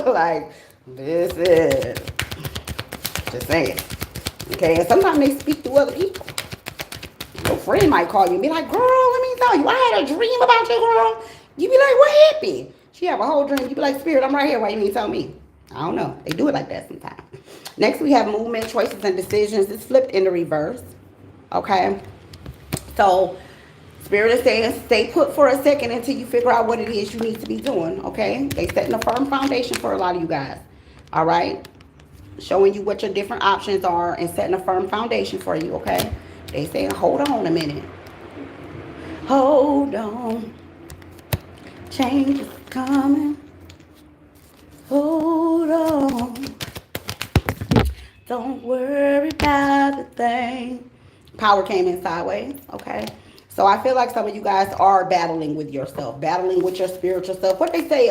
Like, this is just saying. Okay, and sometimes they speak to other people. Your friend might call you and be like, girl, let me tell you, I had a dream about you, girl. You be like, what happened? She have a whole dream. You be like, Spirit, I'm right here. Why you ain't tell me? I don't know. They do it like that sometimes. Next, we have movement, choices, and decisions. It's flipped in the reverse. Okay, so Spirit is saying stay put for a second until you figure out what it is you need to be doing. Okay, they setting a firm foundation for a lot of you guys. All right, showing you what your different options are and setting a firm foundation for you. Okay, they saying hold on a minute, hold on, Change is coming. Hold on. Don't worry about the thing. Power came in sideways, okay? So I feel like some of you guys are battling with yourself, battling with your spiritual self. What they say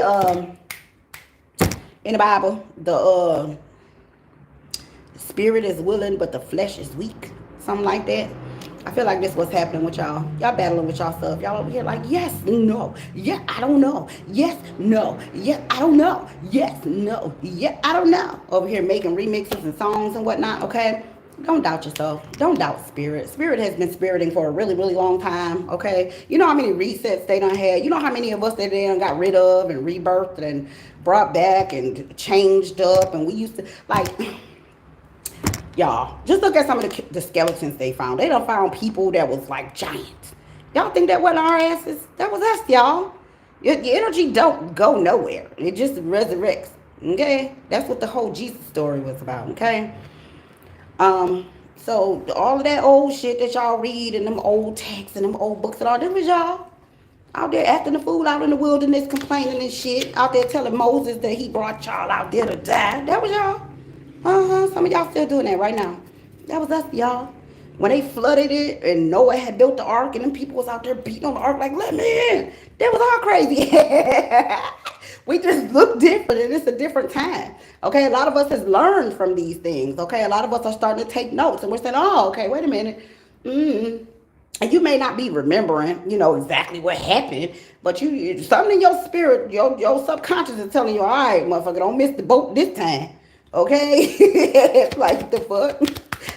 in the Bible, the spirit is willing, but the flesh is weak. Something like that. I feel like this what's happening with y'all. Y'all battling with yourself. Y'all over here like, yes, no. Yeah, I don't know. Yes, no. Yeah, I don't know. Yes, no. Yeah, I don't know. Over here making remixes and songs and whatnot, okay? Don't doubt yourself. Don't doubt spirit. Spirit has been spiriting for a really, really long time, okay? You know how many resets they done had? You know how many of us that they done got rid of and rebirthed and brought back and changed up, and we used to, like... Y'all, just look at some of the skeletons they found. They done found people that was like giants. Y'all think that wasn't our asses? That was us, y'all. Your energy don't go nowhere. It just resurrects, okay? That's what the whole Jesus story was about, okay? So all of that old shit that y'all read and them old texts and them old books and all, that was y'all out there acting the fool out in the wilderness, complaining and shit, out there telling Moses that he brought y'all out there to die. That was y'all. Some of y'all still doing that right now. That was us, y'all. When they flooded it and Noah had built the ark and them people was out there beating on the ark like, let me in. That was all crazy. We just look different and it's a different time. Okay, a lot of us has learned from these things. Okay, a lot of us are starting to take notes and we're saying, oh, okay, wait a minute. And you may not be remembering, you know, exactly what happened, but you something in your spirit, your subconscious is telling you, all right, motherfucker, don't miss the boat this time. Okay? Like the fuck?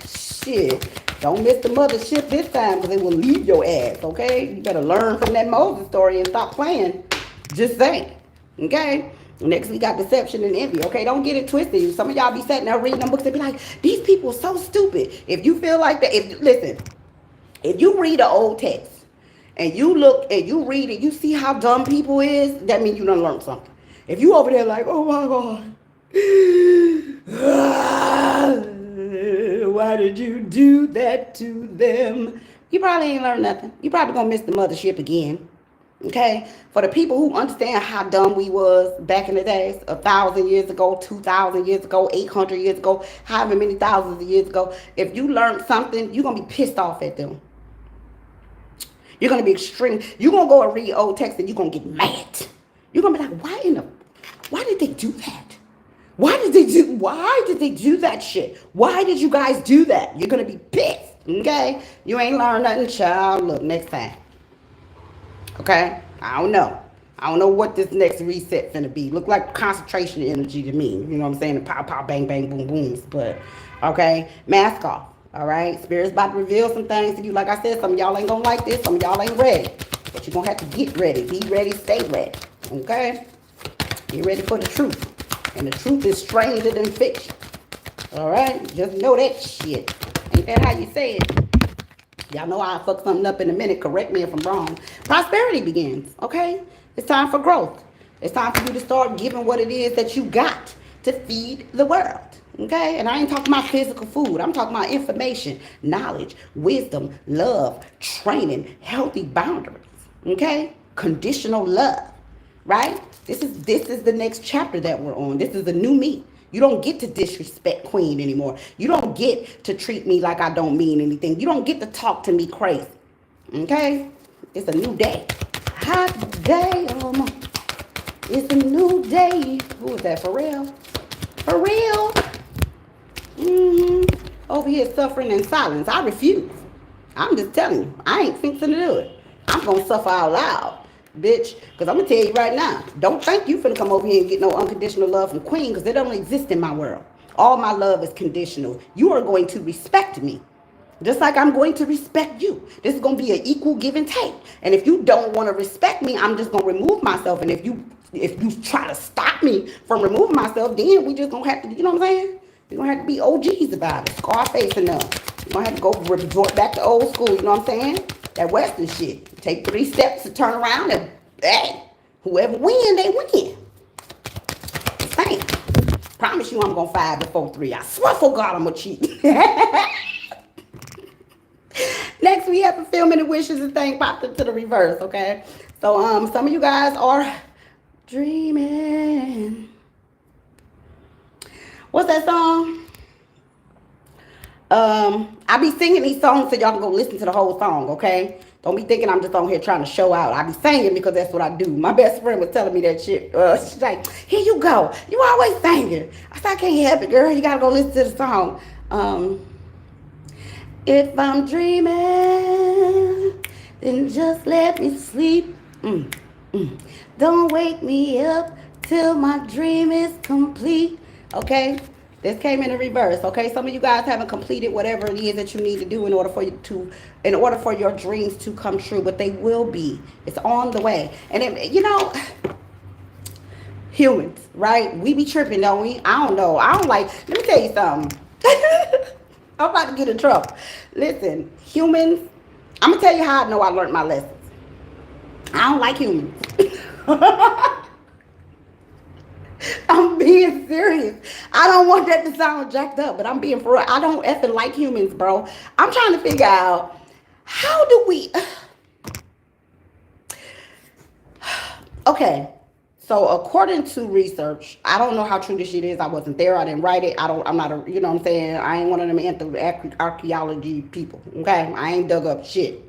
Shit. Don't miss the mothership this time because it will leave your ass, okay? You better learn from that Moses story and stop playing. Just saying. Okay? Next we got deception and envy. Okay, don't get it twisted. Some of y'all be sitting there reading them books and be like, these people are so stupid. If you feel like that, listen, if you read an old text and you look and you read it, you see how dumb people is, that means you done learned something. If you over there like, oh my God. Why did you do that to them? You probably ain't learned nothing. You probably gonna miss the mothership again. Okay? For the people who understand how dumb we was back in the days, 1,000 years ago, 2,000 years ago, 800 years ago, however many thousands of years ago, if you learned something, you're gonna be pissed off at them. You're gonna be extreme. You're gonna go and read old text and you're gonna get mad. You're gonna be like, why did they do that? Why did they do that shit? Why did you guys do that? You're gonna be pissed, okay? You ain't learned nothing, child. Look, next time. Okay? I don't know what this next reset finna be. Look like concentration energy to me. You know what I'm saying? The pow, pow, bang, bang, boom, booms. But, okay? Mask off, all right? Spirit's about to reveal some things to you. Like I said, some of y'all ain't gonna like this. Some of y'all ain't ready. But you're gonna have to get ready. Be ready, stay ready, okay? Get ready for the truth. And the truth is stranger than fiction. All right? Just know that shit. Ain't that how you say it? Y'all know I'll fuck something up in a minute. Correct me if I'm wrong. Prosperity begins, okay? It's time for growth. It's time for you to start giving what it is that you got to feed the world, okay? And I ain't talking about physical food. I'm talking about information, knowledge, wisdom, love, training, healthy boundaries, okay? Conditional love, right? This is the next chapter that we're on. This is the new me. You don't get to disrespect Queen anymore. You don't get to treat me like I don't mean anything. You don't get to talk to me crazy. Okay? It's a new day. Hot day. It's a new day. Who is that? For real? For real? Over here suffering in silence. I refuse. I'm just telling you. I ain't fixing to do it. I'm going to suffer out loud. Bitch, because I'm going to tell you right now, don't think you finna come over here and get no unconditional love from Queen, because it don't exist in my world. All my love is conditional. You are going to respect me, just like I'm going to respect you. This is going to be an equal give and take. And if you don't want to respect me, I'm just going to remove myself. And if you try to stop me from removing myself, then we just going to have to, you know what I'm saying? We're going to have to be OGs about it. Scarface enough. We're going to have to go resort back to old school, you know what I'm saying? That Western shit. Take 3 steps to turn around and, hey, whoever win, they win. Same. Promise you I'm going to 5 before 3. I swear for God I'm going to cheat. Next, we have fulfillment of wishes and things popped into the reverse, okay? So some of you guys are dreaming. What's that song? I be singing these songs so y'all can go listen to the whole song, okay? Don't be thinking I'm just on here trying to show out. I be singing because that's what I do. My best friend was telling me that shit. She's like, here you go. You always singing. I said, I can't help it, girl. You gotta go listen to the song. If I'm dreaming, then just let me sleep. Don't wake me up till my dream is complete. Okay? This came in the reverse, okay? Some of you guys haven't completed whatever it is that you need to do in order for your dreams to come true, but they will be. It's on the way. And then, you know, humans, right? We be tripping, don't we? I don't know. I don't like. Let me tell you something. I'm about to get in trouble. Listen, humans. I'm gonna tell you how I know I learned my lessons. I don't like humans. I'm being serious. I don't want that to sound jacked up, but I'm being for real. I don't effing like humans, bro. I'm trying to figure out how do we. Okay, so according to research, I don't know how true this shit is. I wasn't there. I didn't write it. I'm not a. You know what I'm saying? I ain't one of them archaeology people. Okay, I ain't dug up shit.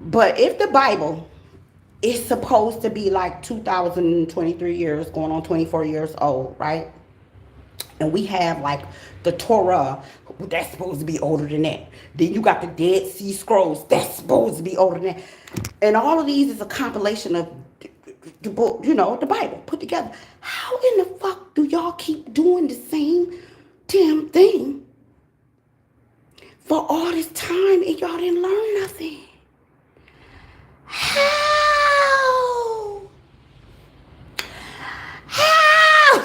But if the Bible is supposed to be like 2023 years, going on 24 years old, right? And we have like the Torah, that's supposed to be older than that. Then you got the Dead Sea Scrolls, that's supposed to be older than that. And all of these is a compilation of the book, you know, the Bible put together. How in the fuck do y'all keep doing the same damn thing for all this time and y'all didn't learn nothing? How?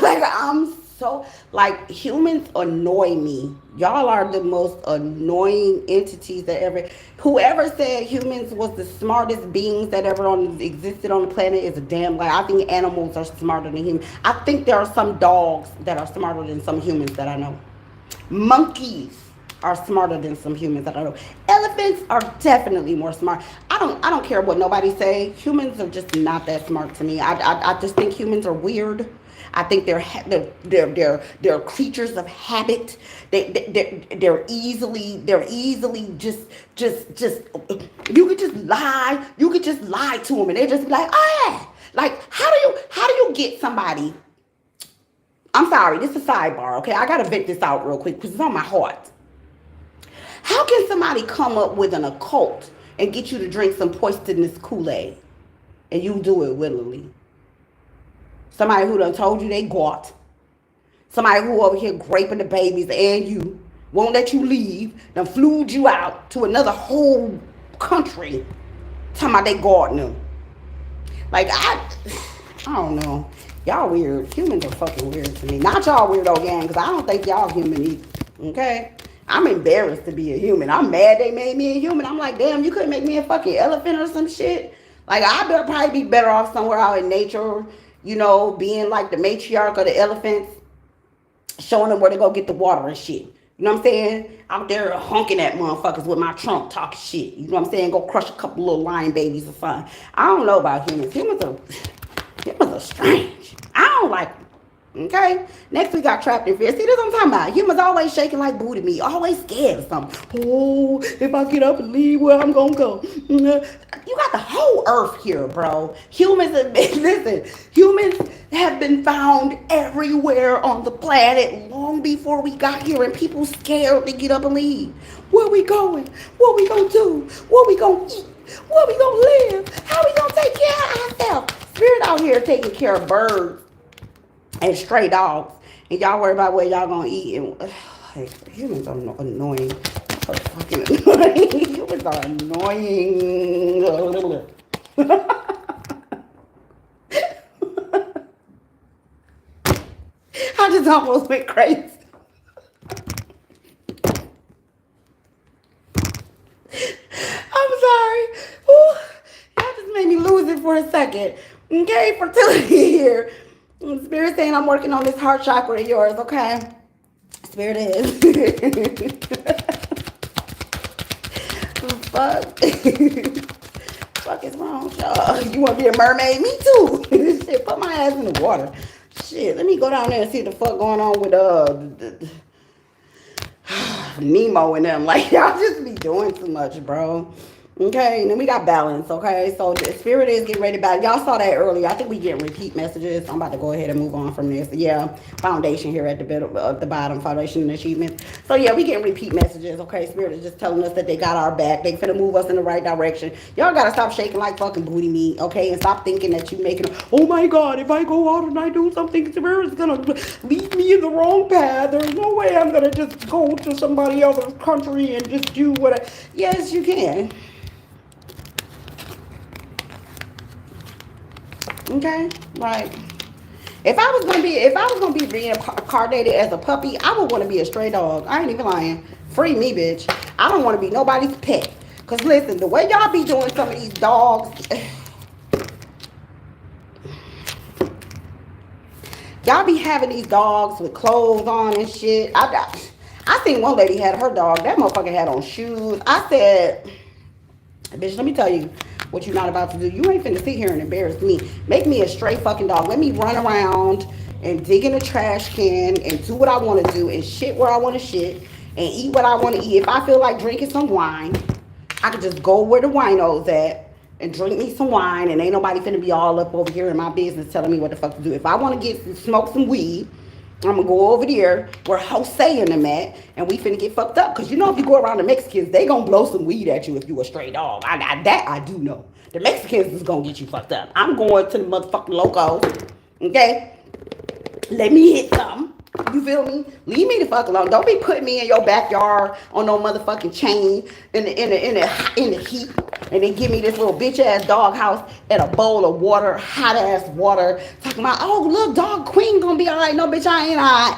Like, I'm so, like, humans annoy me. Y'all are the most annoying entities that ever. Whoever said humans was the smartest beings that ever existed on the planet is a damn lie. I think animals are smarter than humans. I think there are some dogs that are smarter than some humans that I know. Monkeys are smarter than some humans that I know. Elephants are definitely more smart. I don't care what nobody say. Humans are just not that smart to me. I just think humans are weird. I think they're creatures of habit. They're easily just you could just lie. You could just lie to them and they just be like, oh yeah. Like how do you get somebody? I'm sorry, this is a sidebar, okay? I gotta vent this out real quick because it's on my heart. How can somebody come up with an occult and get you to drink some poisonous Kool-Aid and you do it willingly? Somebody who done told you they got. Somebody who over here graping the babies and you won't let you leave, done flew you out to another whole country talking about they guarding them. Like, I don't know. Y'all weird. Humans are fucking weird to me. Not y'all weirdo gang, because I don't think y'all human either. Okay? I'm embarrassed to be a human. I'm mad they made me a human. I'm like, damn, you couldn't make me a fucking elephant or some shit. Like, I better probably be better off somewhere out in nature, you know, being like the matriarch of the elephants, showing them where to go get the water and shit. You know what I'm saying? Out there honking at motherfuckers with my trunk talking shit. You know what I'm saying? Go crush a couple little lion babies or something. I don't know about humans. Humans are strange. I don't like them. Okay? Next we got trapped in fear. See, this is what I'm talking about. Humans always shaking like booty meat. Always scared of something. Oh, if I get up and leave, where I'm gonna go? You got the whole earth here, bro. Humans have been found everywhere on the planet long before we got here, and people scared to get up and leave. Where we going? What we gonna do? What we gonna eat? Where we gonna live? How we gonna take care of ourselves? Spirit out here taking care of birds and stray dogs, and y'all worry about where y'all gonna eat. And humans are annoying. So fucking annoying. Humans are annoying. I just almost went crazy. I'm sorry. Ooh, y'all just made me lose it for a second. Okay, fertility here. Spirit saying I'm working on this heart chakra of yours, okay? Spirit is. Fuck. Fuck is wrong with y'all? You want to be a mermaid? Me too. Shit, put my ass in the water. Shit, let me go down there and see what the fuck going on with Nemo and them. Like, y'all just be doing too much, bro. Okay, and then we got balance, okay? So the spirit is getting ready to balance. Y'all saw that earlier. I think we getting repeat messages. I'm about to go ahead and move on from this. Yeah, foundation here at the bottom, foundation and achievements. So yeah, we getting repeat messages, okay? Spirit is just telling us that they got our back. They finna move us in the right direction. Y'all gotta stop shaking like fucking booty meat, okay? And stop thinking that you making, oh my God, if I go out and I do something, Spirit is gonna lead me in the wrong path. There's no way I'm gonna just go to somebody else's country and just do what I, yes, you can. Okay, like if I was gonna be reincarnated as a puppy, I would want to be a stray dog. I ain't even lying. Free me, bitch. I don't want to be nobody's pet. Cause listen, the way y'all be doing some of these dogs, y'all be having these dogs with clothes on and shit. I seen one lady had her dog. That motherfucker had on shoes. I said, bitch, let me tell you what you're not about to do. You ain't finna sit here and embarrass me. Make me a straight fucking dog. Let me run around and dig in a trash can and do what I want to do and shit where I want to shit and eat what I want to eat. If I feel like drinking some wine, I could just go where the winos at and drink me some wine, and ain't nobody finna be all up over here in my business telling me what the fuck to do. If I want to smoke some weed, I'm gonna go over there where Jose and them at, and we finna get fucked up. Cause you know if you go around the Mexicans, they gonna blow some weed at you if you a stray dog. I do know. The Mexicans is gonna get you fucked up. I'm going to the motherfucking locos. Okay? Let me hit something. You feel me? Leave me the fuck alone. Don't be putting me in your backyard on no motherfucking chain in the heat, and then give me this little bitch ass dog house and a bowl of water, hot ass water. Talking about, oh look, dog queen gonna be alright. No, bitch, I ain't alright.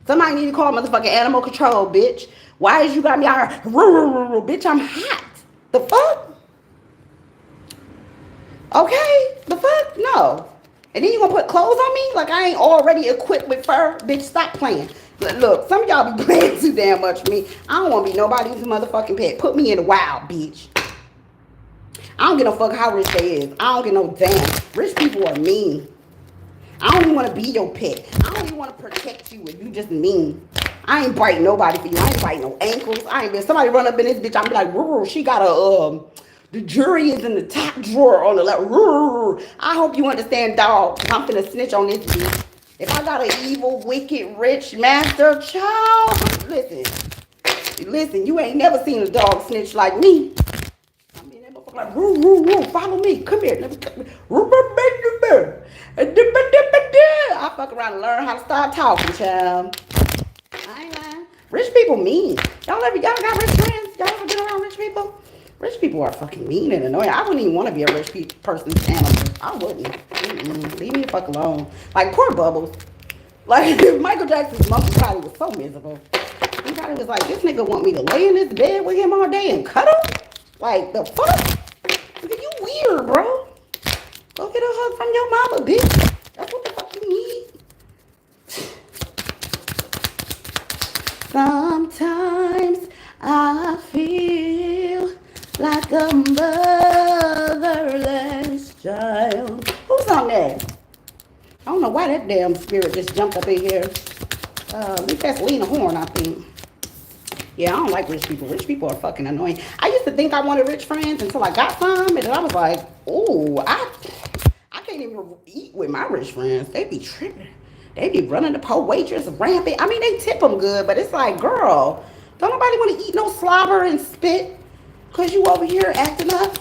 Somebody need to call motherfucking animal control, bitch. Why is you got me out here? Bitch, I'm hot. The fuck? Okay, the fuck? No. And then you gonna put clothes on me like I ain't already equipped with fur? Bitch, stop playing. Look, some of y'all be playing too damn much for me. I don't want to be nobody's motherfucking pet. Put me in the wild, bitch. I don't give no fuck how rich they is. I don't give no damn. Rich people are mean. I don't even want to be your pet. I don't even want to protect you if you just mean. I ain't biting nobody for you. I ain't biting no ankles. I ain't been somebody run up in this bitch. I'm be like, woo, she got a the jury is in the top drawer on the left. I hope you understand, dog. I'm finna snitch on this bitch. If I got an evil, wicked, rich master, child, listen, you ain't never seen a dog snitch like me. I mean, that motherfucker like, woo, follow me. Come here. Let me come. I fuck around and learn how to start talking, child. I ain't lying. Rich people mean. Y'all got rich friends? Y'all ever been around rich people? Rich people are fucking mean and annoying. I wouldn't even want to be a rich person's animal. I wouldn't. Leave me the fuck alone. Like, poor Bubbles. Like, Michael Jackson's monkey probably was so miserable. He probably was like, this nigga want me to lay in this bed with him all day and cuddle? Like, the fuck? Look at you weird, bro. Go get a hug from your mama, bitch. That's what the fuck you need. Sometimes I feel like a motherless child. Who's on that? I don't know why that damn spirit just jumped up in here. I think that's Lena Horne, I think. Yeah, I don't like rich people. Rich people are fucking annoying. I used to think I wanted rich friends until I got some, and then I was like, ooh, I can't even eat with my rich friends. They be tripping. They be running the po waitress rampant. I mean, they tip them good, but it's like, girl, don't nobody want to eat no slobber and spit because you over here acting up.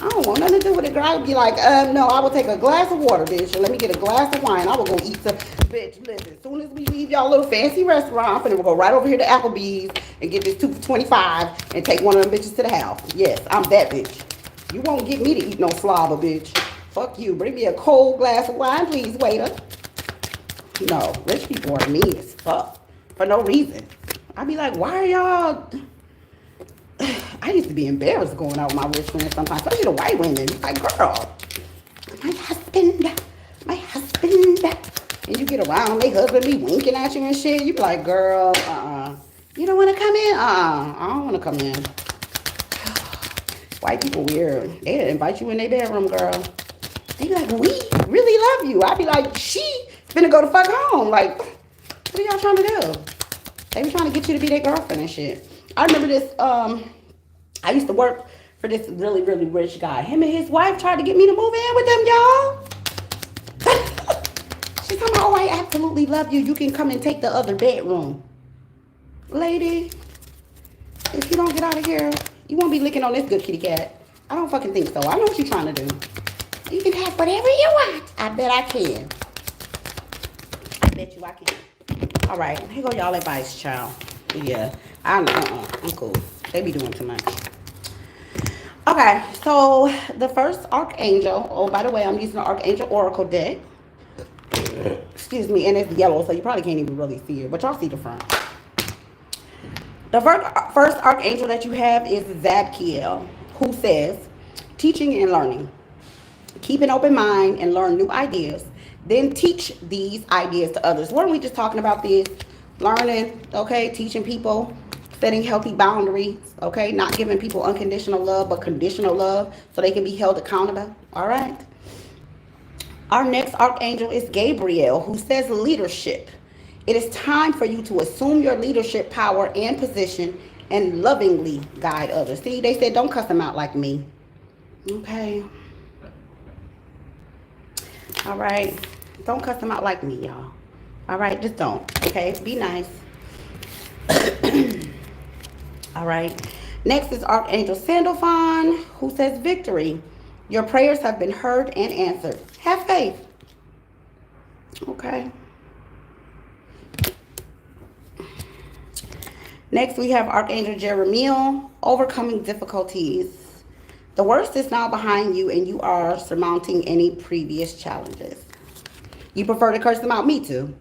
I don't want nothing to do with it, girl. I would be like, no, I will take a glass of water, bitch, and let me get a glass of wine. I will go eat some, bitch, listen, as soon as we leave y'all little fancy restaurant, I'm finna go right over here to Applebee's and get this 2 for $25 and take one of them bitches to the house. Yes, I'm that bitch. You won't get me to eat no slobber, bitch. Fuck you. Bring me a cold glass of wine, please, waiter. No, rich people are mean as fuck for no reason. I be like, why are y'all... I used to be embarrassed going out with my rich friends sometimes, especially the white women. Like, girl, my husband. And you get around, they husband be winking at you and shit. You be like, girl, you don't want to come in? I don't want to come in. White people weird. They invite you in their bedroom, girl. They be like, we really love you. I be like, she finna go the fuck home. Like, what are y'all trying to do? They be trying to get you to be their girlfriend and shit. I remember this, I used to work for this really, really rich guy. Him and his wife tried to get me to move in with them, y'all. She's talking about, oh, I absolutely love you. You can come and take the other bedroom. Lady, if you don't get out of here, you won't be licking on this good kitty cat. I don't fucking think so. I know what you're trying to do. You can have whatever you want. I bet I can. I bet you I can. All right, here go y'all advice, child. Yeah, I'm cool. They be doing too much. Okay, so the first Archangel, oh, by the way, I'm using the Archangel Oracle deck. Excuse me, and it's yellow, so you probably can't even really see it, but y'all see the front. The first Archangel that you have is Zadkiel, who says, teaching and learning. Keep an open mind and learn new ideas. Then teach these ideas to others. Weren't we just talking about this? Learning, okay, teaching people, setting healthy boundaries, okay, not giving people unconditional love, but conditional love so they can be held accountable, all right? Our next Archangel is Gabriel, who says leadership. It is time for you to assume your leadership power and position and lovingly guide others. See, they said, don't cuss them out like me. Okay. All right. Don't cuss them out like me, y'all. All right, just don't. Okay, be nice. All right. Next is Archangel Sandalphon, who says victory. Your prayers have been heard and answered. Have faith. Okay. Next, we have Archangel Jeremiel, overcoming difficulties. The worst is now behind you, and you are surmounting any previous challenges. You prefer to curse them out? Me too.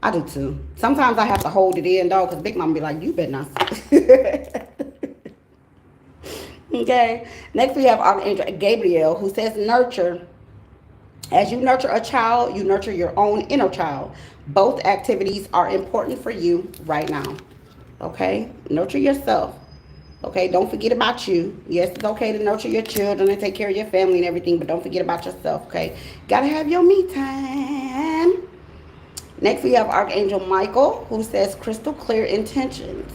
I do too. Sometimes I have to hold it in, though, because Big Mama be like, you better not. Okay. Next, we have Archangel Gabriel, who says nurture. As you nurture a child, you nurture your own inner child. Both activities are important for you right now. Okay? Nurture yourself. Okay? Don't forget about you. Yes, it's okay to nurture your children and take care of your family and everything, but don't forget about yourself. Okay? Gotta have your me time. Next, we have Archangel Michael, who says crystal clear intentions.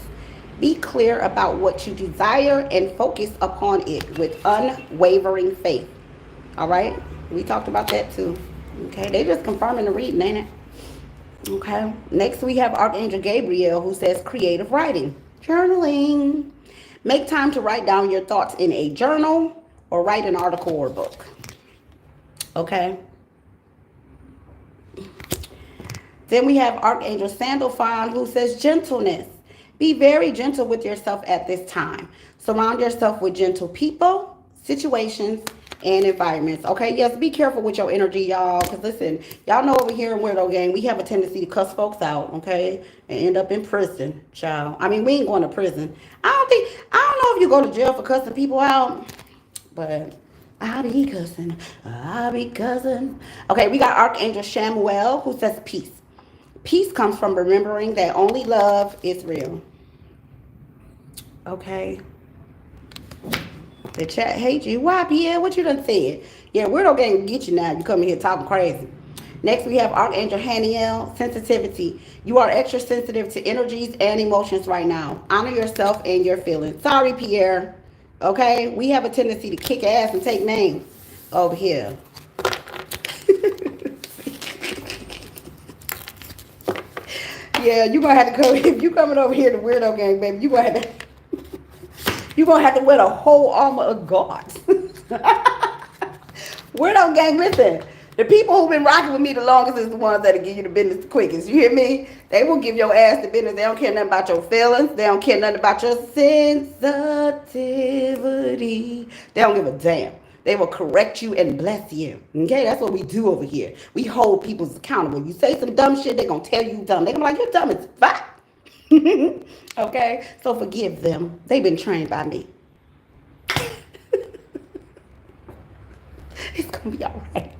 Be clear about what you desire and focus upon it with unwavering faith. All right? We talked about that too. Okay? They just confirming the reading, ain't it? Okay. Next, we have Archangel Gabriel, who says creative writing. Journaling. Make time to write down your thoughts in a journal or write an article or book. Okay. Then we have Archangel Sandalphon, who says gentleness. Be very gentle with yourself at this time. Surround yourself with gentle people, situations, and environments. Okay, yes, be careful with your energy, y'all. Because listen, y'all know over here in Weirdo Gang, we have a tendency to cuss folks out, okay, and end up in prison, child. I mean, we ain't going to prison. I don't know if you go to jail for cussing people out, but I'll be cussing. Okay, we got Archangel Shamuel, who says peace. Peace comes from remembering that only love is real. Okay. The chat hates you. Why, Pierre? What you done said? Yeah, Weirdo Gang will get you now. You come in here talking crazy. Next, we have Archangel Haniel, sensitivity. You are extra sensitive to energies and emotions right now. Honor yourself and your feelings. Sorry, Pierre. Okay? We have a tendency to kick ass and take names over here. Yeah, you're going to have to come. If you coming over here to Weirdo Gang, baby, you're going to have to wear the whole armor of God. Weirdo Gang, listen. The people who've been rocking with me the longest is the ones that'll give you the business the quickest. You hear me? They will give your ass the business. They don't care nothing about your feelings. They don't care nothing about your sensitivity. They don't give a damn. They will correct you and bless you. Okay? That's what we do over here. We hold people accountable. You say some dumb shit, they're going to tell you dumb. They're going to be like, you're dumb as fuck. Okay? So forgive them. They've been trained by me. It's going to be all right.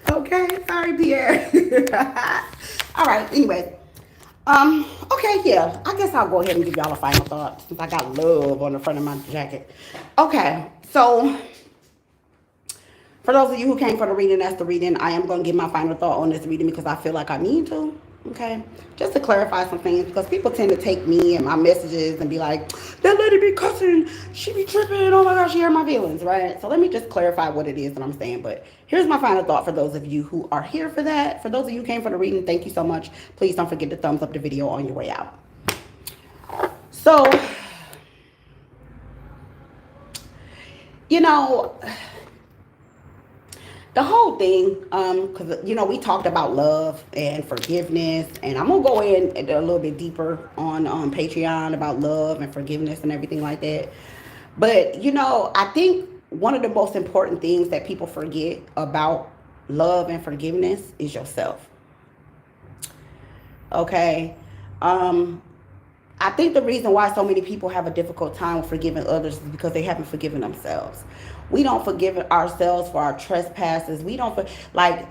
Okay? Sorry, Pierre. All right. Anyway. Okay, yeah. I guess I'll go ahead and give y'all a final thought since I got love on the front of my jacket. Okay, so for those of you who came for the reading, that's the reading. I am going to give my final thought on this reading because I feel like I need to. Okay, just to clarify some things because people tend to take me and my messages and be like, that lady be cussing, she be tripping, oh my gosh, she hurt my feelings, right? So let me just clarify what it is that I'm saying. But here's my final thought for those of you who are here for that. For those of you who came for the reading, thank you so much. Please don't forget to thumbs up the video on your way out. So, you know, the whole thing, because, you know, we talked about love and forgiveness, and I'm going to go in a little bit deeper on Patreon about love and forgiveness and everything like that. But, you know, I think one of the most important things that people forget about love and forgiveness is yourself. Okay? I think the reason why so many people have a difficult time with forgiving others is because they haven't forgiven themselves. We don't forgive ourselves for our trespasses. We don't, like,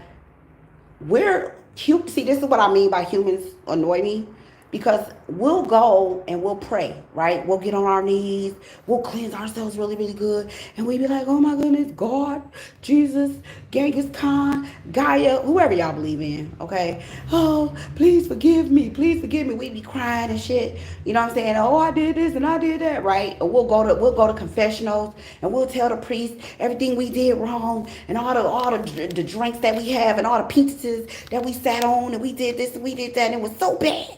see, this is what I mean by humans annoy me. Because we'll go and we'll pray, right? We'll get on our knees. We'll cleanse ourselves really, really good. And we be like, oh my goodness, God, Jesus, Genghis Khan, Gaia, whoever y'all believe in, okay? Oh, please forgive me. Please forgive me. We be crying and shit. You know what I'm saying? Oh, I did this and I did that, right? Or we'll go to confessionals and we'll tell the priest everything we did wrong and all the drinks that we have and all the pizzas that we sat on and we did this and we did that and it was so bad.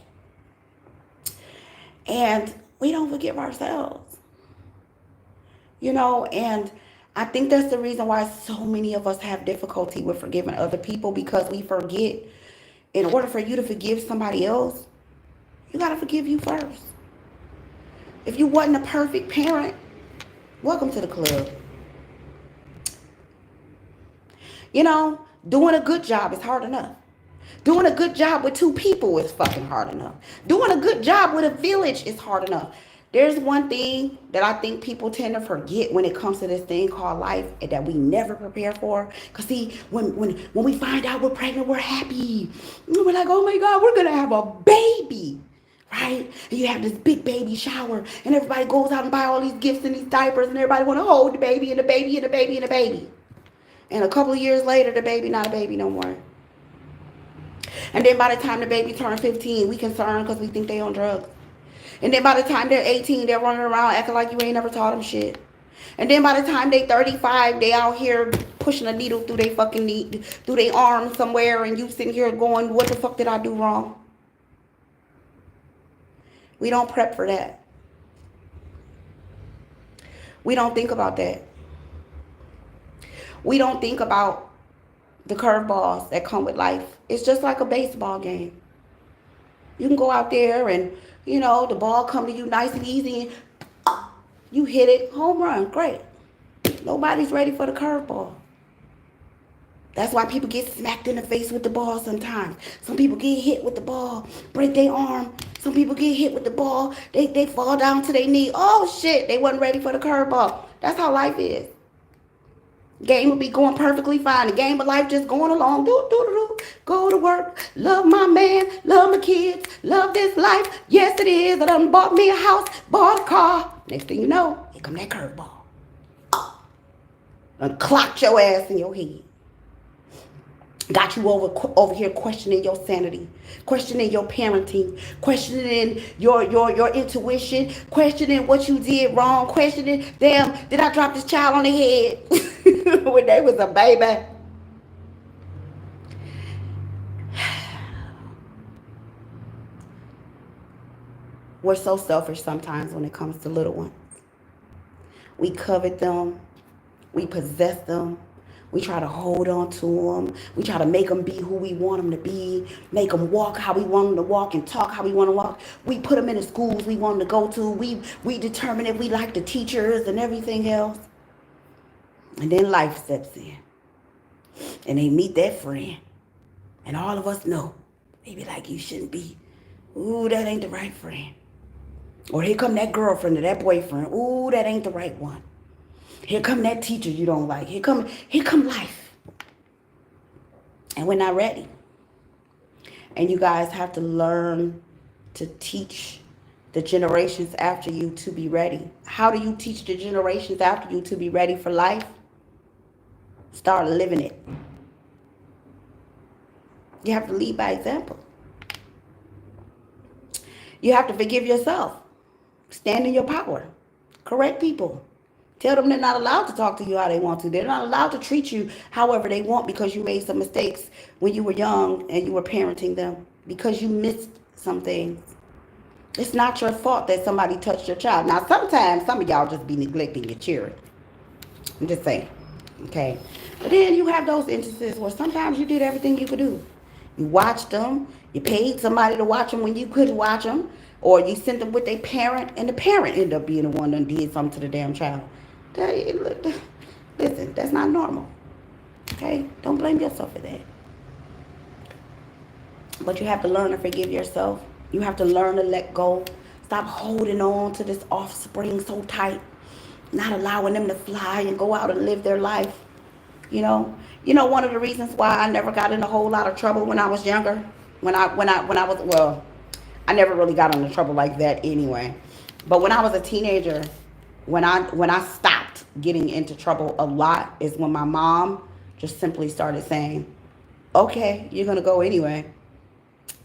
And we don't forgive ourselves, you know, and I think that's the reason why so many of us have difficulty with forgiving other people because we forget in order for you to forgive somebody else, you got to forgive you first. If you wasn't a perfect parent, welcome to the club. You know, doing a good job is hard enough. Doing a good job with 2 people is fucking hard enough. Doing a good job with a village is hard enough. There's one thing that I think people tend to forget when it comes to this thing called life and that we never prepare for. Because see, when we find out we're pregnant, we're happy. We're like, oh my God, we're going to have a baby. Right? And you have this big baby shower and everybody goes out and buy all these gifts and these diapers and everybody want to hold the baby and the baby and the baby and the baby. And a couple of years later, the baby not a baby no more. And then by the time the baby turns 15, we concerned because we think they on drugs. And then by the time they're 18, they're running around acting like you ain't never taught them shit. And then by the time they 35, they out here pushing a needle through their fucking knee, through their arm somewhere, and you sitting here going, what the fuck did I do wrong? We don't prep for that. We don't think about that. We don't think about the curveballs that come with life. It's just like a baseball game. You can go out there and, you know, the ball come to you nice and easy and you hit it, home run, great. Nobody's ready for the curveball. That's why people get smacked in the face with the ball sometimes. Some people get hit with the ball, break their arm. Some people get hit with the ball, they fall down to their knee. Oh shit, they wasn't ready for the curveball. That's how life is. Game will be going perfectly fine. The game of life just going along. Go to work. Love my man. Love my kids. Love this life. Yes, it is. I done bought me a house. Bought a car. Next thing you know, here come that curveball. Done clocked your ass in your head. Got you over here questioning your sanity, questioning your parenting, questioning your intuition, questioning what you did wrong, questioning, damn, did I drop this child on the head when they was a baby? We're so selfish sometimes when it comes to little ones. We covet them. We possess them. We try to hold on to them. We try to make them be who we want them to be. Make them walk how we want them to walk and talk how we want to walk. We put them in the schools we want them to go to. We determine if we like the teachers and everything else. And then life steps in. And they meet that friend. And all of us know. They be like, you shouldn't be. Ooh, that ain't the right friend. Or here come that girlfriend or that boyfriend. Ooh, that ain't the right one. Here come that teacher you don't like. Here come life. And we're not ready. And you guys have to learn to teach the generations after you to be ready. How do you teach the generations after you to be ready for life? Start living it. You have to lead by example. You have to forgive yourself. Stand in your power. Correct people. Tell them they're not allowed to talk to you how they want to. They're not allowed to treat you however they want because you made some mistakes when you were young and you were parenting them. Because you missed some things. It's not your fault that somebody touched your child. Now, sometimes some of y'all just be neglecting your children. I'm just saying. Okay? But then you have those instances where sometimes you did everything you could do. You watched them. You paid somebody to watch them when you couldn't watch them. Or you sent them with their parent, and the parent ended up being the one that did something to the damn child. Listen, that's not normal. Okay? Don't blame yourself for that. But you have to learn to forgive yourself. You have to learn to let go. Stop holding on to this offspring so tight. Not allowing them to fly and go out and live their life. You know, one of the reasons why I never got in a whole lot of trouble when I was younger, I never really got into trouble like that anyway. But when I was a teenager, when I stopped getting into trouble a lot is when my mom just simply started saying, okay, you're going to go anyway.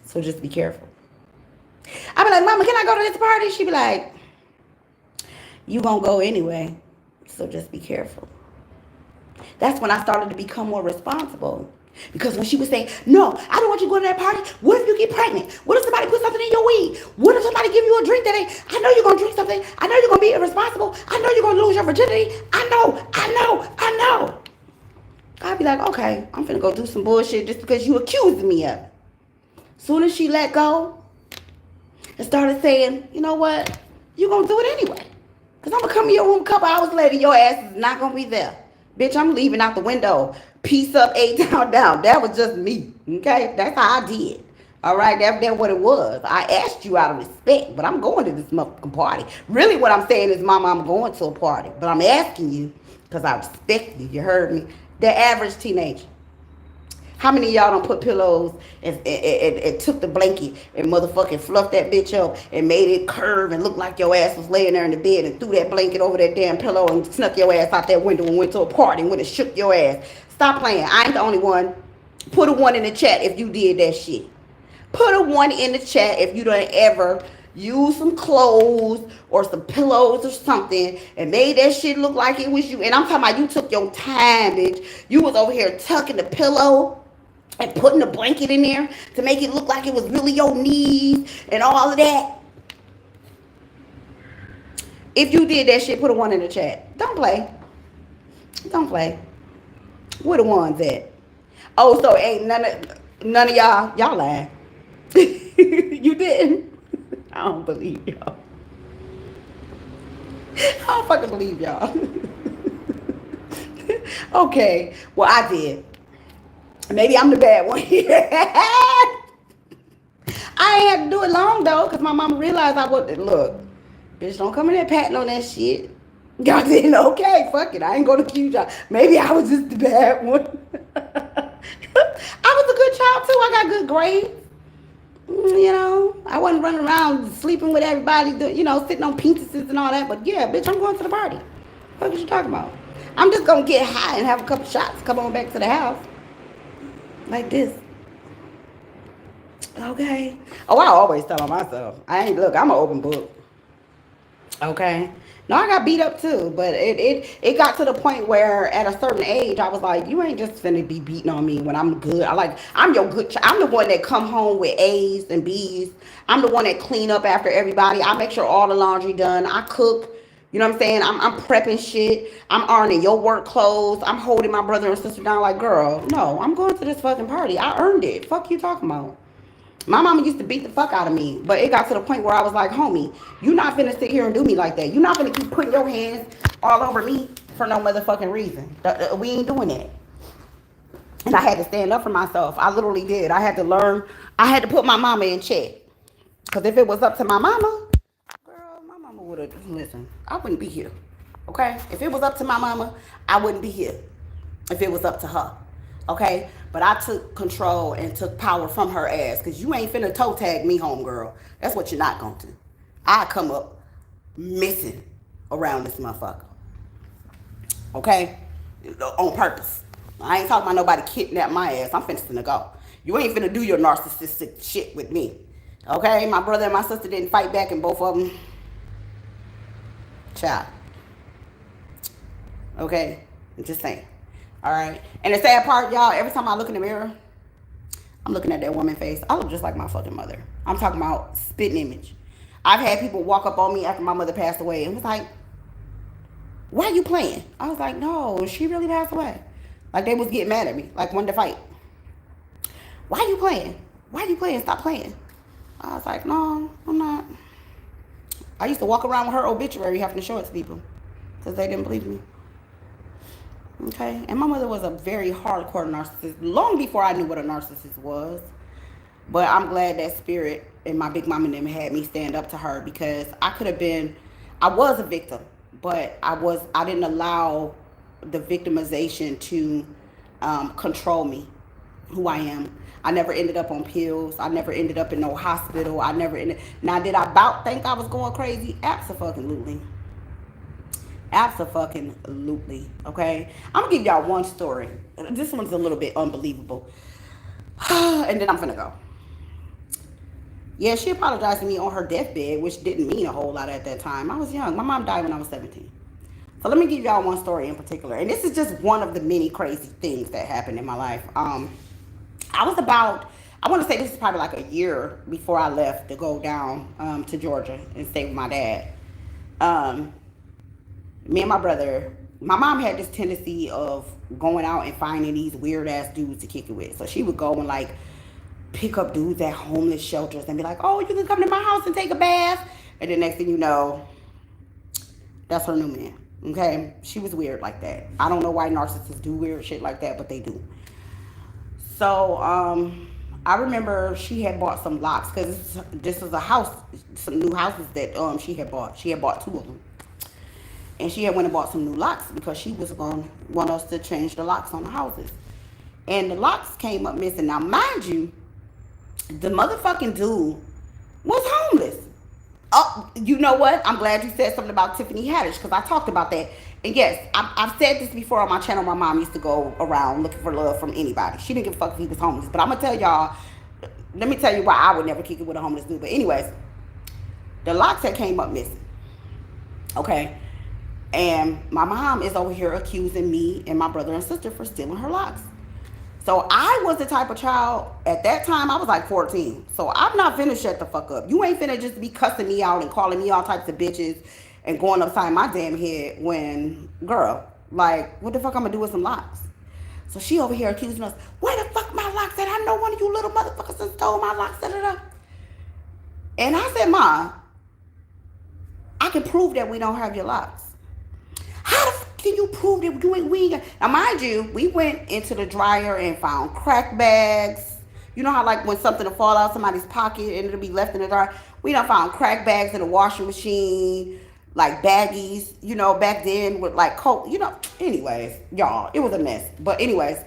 So just be careful. I'd be like, Mama, can I go to this party? She'd be like, you going to go anyway. So just be careful. That's when I started to become more responsible. Because when she would say, no, I don't want you to go to that party. What if you get pregnant? What if somebody put something in your weed? What if somebody give you a drink that ain't, I know you're going to drink something. I know you're going to be irresponsible. I know you're going to lose your virginity. I know. I'd be like, okay, I'm finna go do some bullshit just because you accused me of it. Soon as she let go and started saying, you know what? You're going to do it anyway. Because I'm going to come in your room a couple hours later. Your ass is not going to be there. Bitch, I'm leaving out the window. Piece up, 8 down. That was just me. Okay? That's how I did. All right? That's what it was. I asked you out of respect, but I'm going to this motherfucking party. Really what I'm saying is, Mama, I'm going to a party. But I'm asking you because I respect you. You heard me? The average teenager. How many of y'all don't put pillows and took the blanket and motherfucking fluffed that bitch up and made it curve and look like your ass was laying there in the bed and threw that blanket over that damn pillow and snuck your ass out that window and went to a party and went and shook your ass? Stop playing. I ain't the only one. Put a 1 in the chat if you did that shit. Put a 1 in the chat if you done ever use some clothes or some pillows or something and made that shit look like it was you. And I'm talking about you took your time, bitch. You was over here tucking the pillow and putting the blanket in there to make it look like it was really your knees and all of that. If you did that shit, put a 1 in the chat. Don't play. Don't play. Where the ones at? Oh, so ain't none of y'all lying. You didn't? I don't believe y'all. I don't fucking believe y'all. Okay, well I did. Maybe I'm the bad one here. I ain't had to do it long though, because my mama realized I would. Look, bitch, don't come in there patting on that shit. Y'all didn't. Okay, fuck it. I ain't gonna accuse y'all. Maybe I was just the bad one. I was a good child too. I got good grades. You know, I wasn't running around sleeping with everybody, sitting on penises and all that. But yeah, bitch, I'm going to the party. What are you talking about? I'm just gonna get high and have a couple shots. Come on back to the house. Like this. Okay. Oh, I always tell myself. I'm an open book. Okay. No, I got beat up too, but it got to the point where at a certain age I was like, you ain't just finna be beating on me when I'm good. I'm your good I'm the one that come home with A's and B's. I'm the one that clean up after everybody. I make sure all the laundry done. I cook. You know what I'm saying? I'm prepping shit. I'm ironing your work clothes. I'm holding my brother and sister down like, girl, no, I'm going to this fucking party. I earned it. Fuck you talking about. My mama used to beat the fuck out of me, but it got to the point where I was like, homie, you not finna sit here and do me like that. You not finna keep putting your hands all over me for no motherfucking reason. We ain't doing that. And I had to stand up for myself. I literally did. I had to learn. I had to put my mama in check. Because if it was up to my mama, girl, my mama would have, listen, I wouldn't be here. Okay? If it was up to my mama, I wouldn't be here. If it was up to her. Okay? But I took control and took power from her ass. Because you ain't finna toe tag me, homegirl. That's what you're not going to. I come up missing around this motherfucker. Okay? On purpose. I ain't talking about nobody kidnap my ass. I'm finna go. You ain't finna do your narcissistic shit with me. Okay? My brother and my sister didn't fight back, and both of them, child. Okay? I'm just saying. Alright? And the sad part, y'all, every time I look in the mirror, I'm looking at that woman's face. I look just like my fucking mother. I'm talking about spitting image. I've had people walk up on me after my mother passed away and was like, why are you playing? I was like, no, she really passed away. Like, they was getting mad at me, like, wanted to fight. Why are you playing? Why are you playing? Stop playing. I was like, no, I'm not. I used to walk around with her obituary having to show it to people because they didn't believe me. Okay? And my mother was a very hardcore narcissist long before I knew what a narcissist was. But I'm glad that spirit and my big mama and them had me stand up to her, because I could have been, I was a victim, but I didn't allow the victimization to control me, who I am. I never ended up on pills. I never ended up in no hospital. Now, did I think I was going crazy? Abso-fucking-lutely. Abso-fucking-lutely. Okay? I'm gonna give y'all one story. This one's a little bit unbelievable. And then I'm gonna go. Yeah, she apologized to me on her deathbed, which didn't mean a whole lot at that time. I was young. My mom died when I was 17. So let me give y'all one story in particular. And this is just one of the many crazy things that happened in my life. I want to say this is probably like a year before I left to go down to Georgia and stay with my dad. Me and my brother, my mom had this tendency of going out and finding these weird ass dudes to kick it with. So she would go and like pick up dudes at homeless shelters and be like, oh, you can come to my house and take a bath. And the next thing you know, that's her new man. Okay? She was weird like that. I don't know why narcissists do weird shit like that, but they do. So, I remember she had bought some locks, because this was a house, some new houses that she had bought. She had bought 2 of them. And she had went and bought some new locks because she was going to want us to change the locks on the houses. And the locks came up missing. Now, mind you, the motherfucking dude was homeless. Oh, you know what? I'm glad you said something about Tiffany Haddish, because I talked about that. And yes, I've said this before on my channel. My mom used to go around looking for love from anybody. She didn't give a fuck if he was homeless. But I'm going to tell y'all, let me tell you why I would never kick it with a homeless dude. But anyways, the locks had came up missing. Okay? And my mom is over here accusing me and my brother and sister for stealing her locks. So I was the type of child, at that time, I was like 14. So I'm not finna shut the fuck up. You ain't finna just be cussing me out and calling me all types of bitches and going upside my damn head when, girl, like, what the fuck I'm gonna do with some locks? So she over here accusing us, where the fuck my locks at? I know one of you little motherfuckers that stole my locks, da-da-da. And I said, Ma, I can prove that we don't have your locks. How the fuck can you prove that we ain't? Now, mind you, we went into the dryer and found crack bags. You know how, like, when something will fall out somebody's pocket and it'll be left in the dryer? We done found crack bags in the washing machine, like baggies, you know, back then with, like, coke. You know, anyways, y'all, it was a mess. But anyways,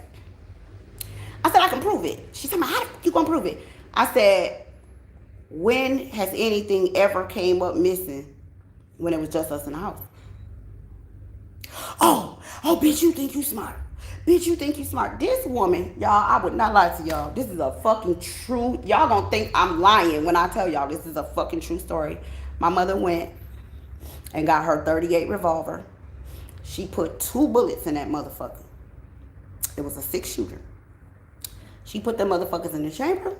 I said, I can prove it. She said, how the fuck you gonna prove it? I said, when has anything ever came up missing when it was just us in the house? Oh, bitch, you think you smart. Bitch, you think you smart. This woman, y'all, I would not lie to y'all. This is a fucking true. Y'all don't think I'm lying when I tell y'all this is a fucking true story. My mother went and got her .38 revolver. She put 2 bullets in that motherfucker. It was a 6-shooter. She put them motherfuckers in the chamber.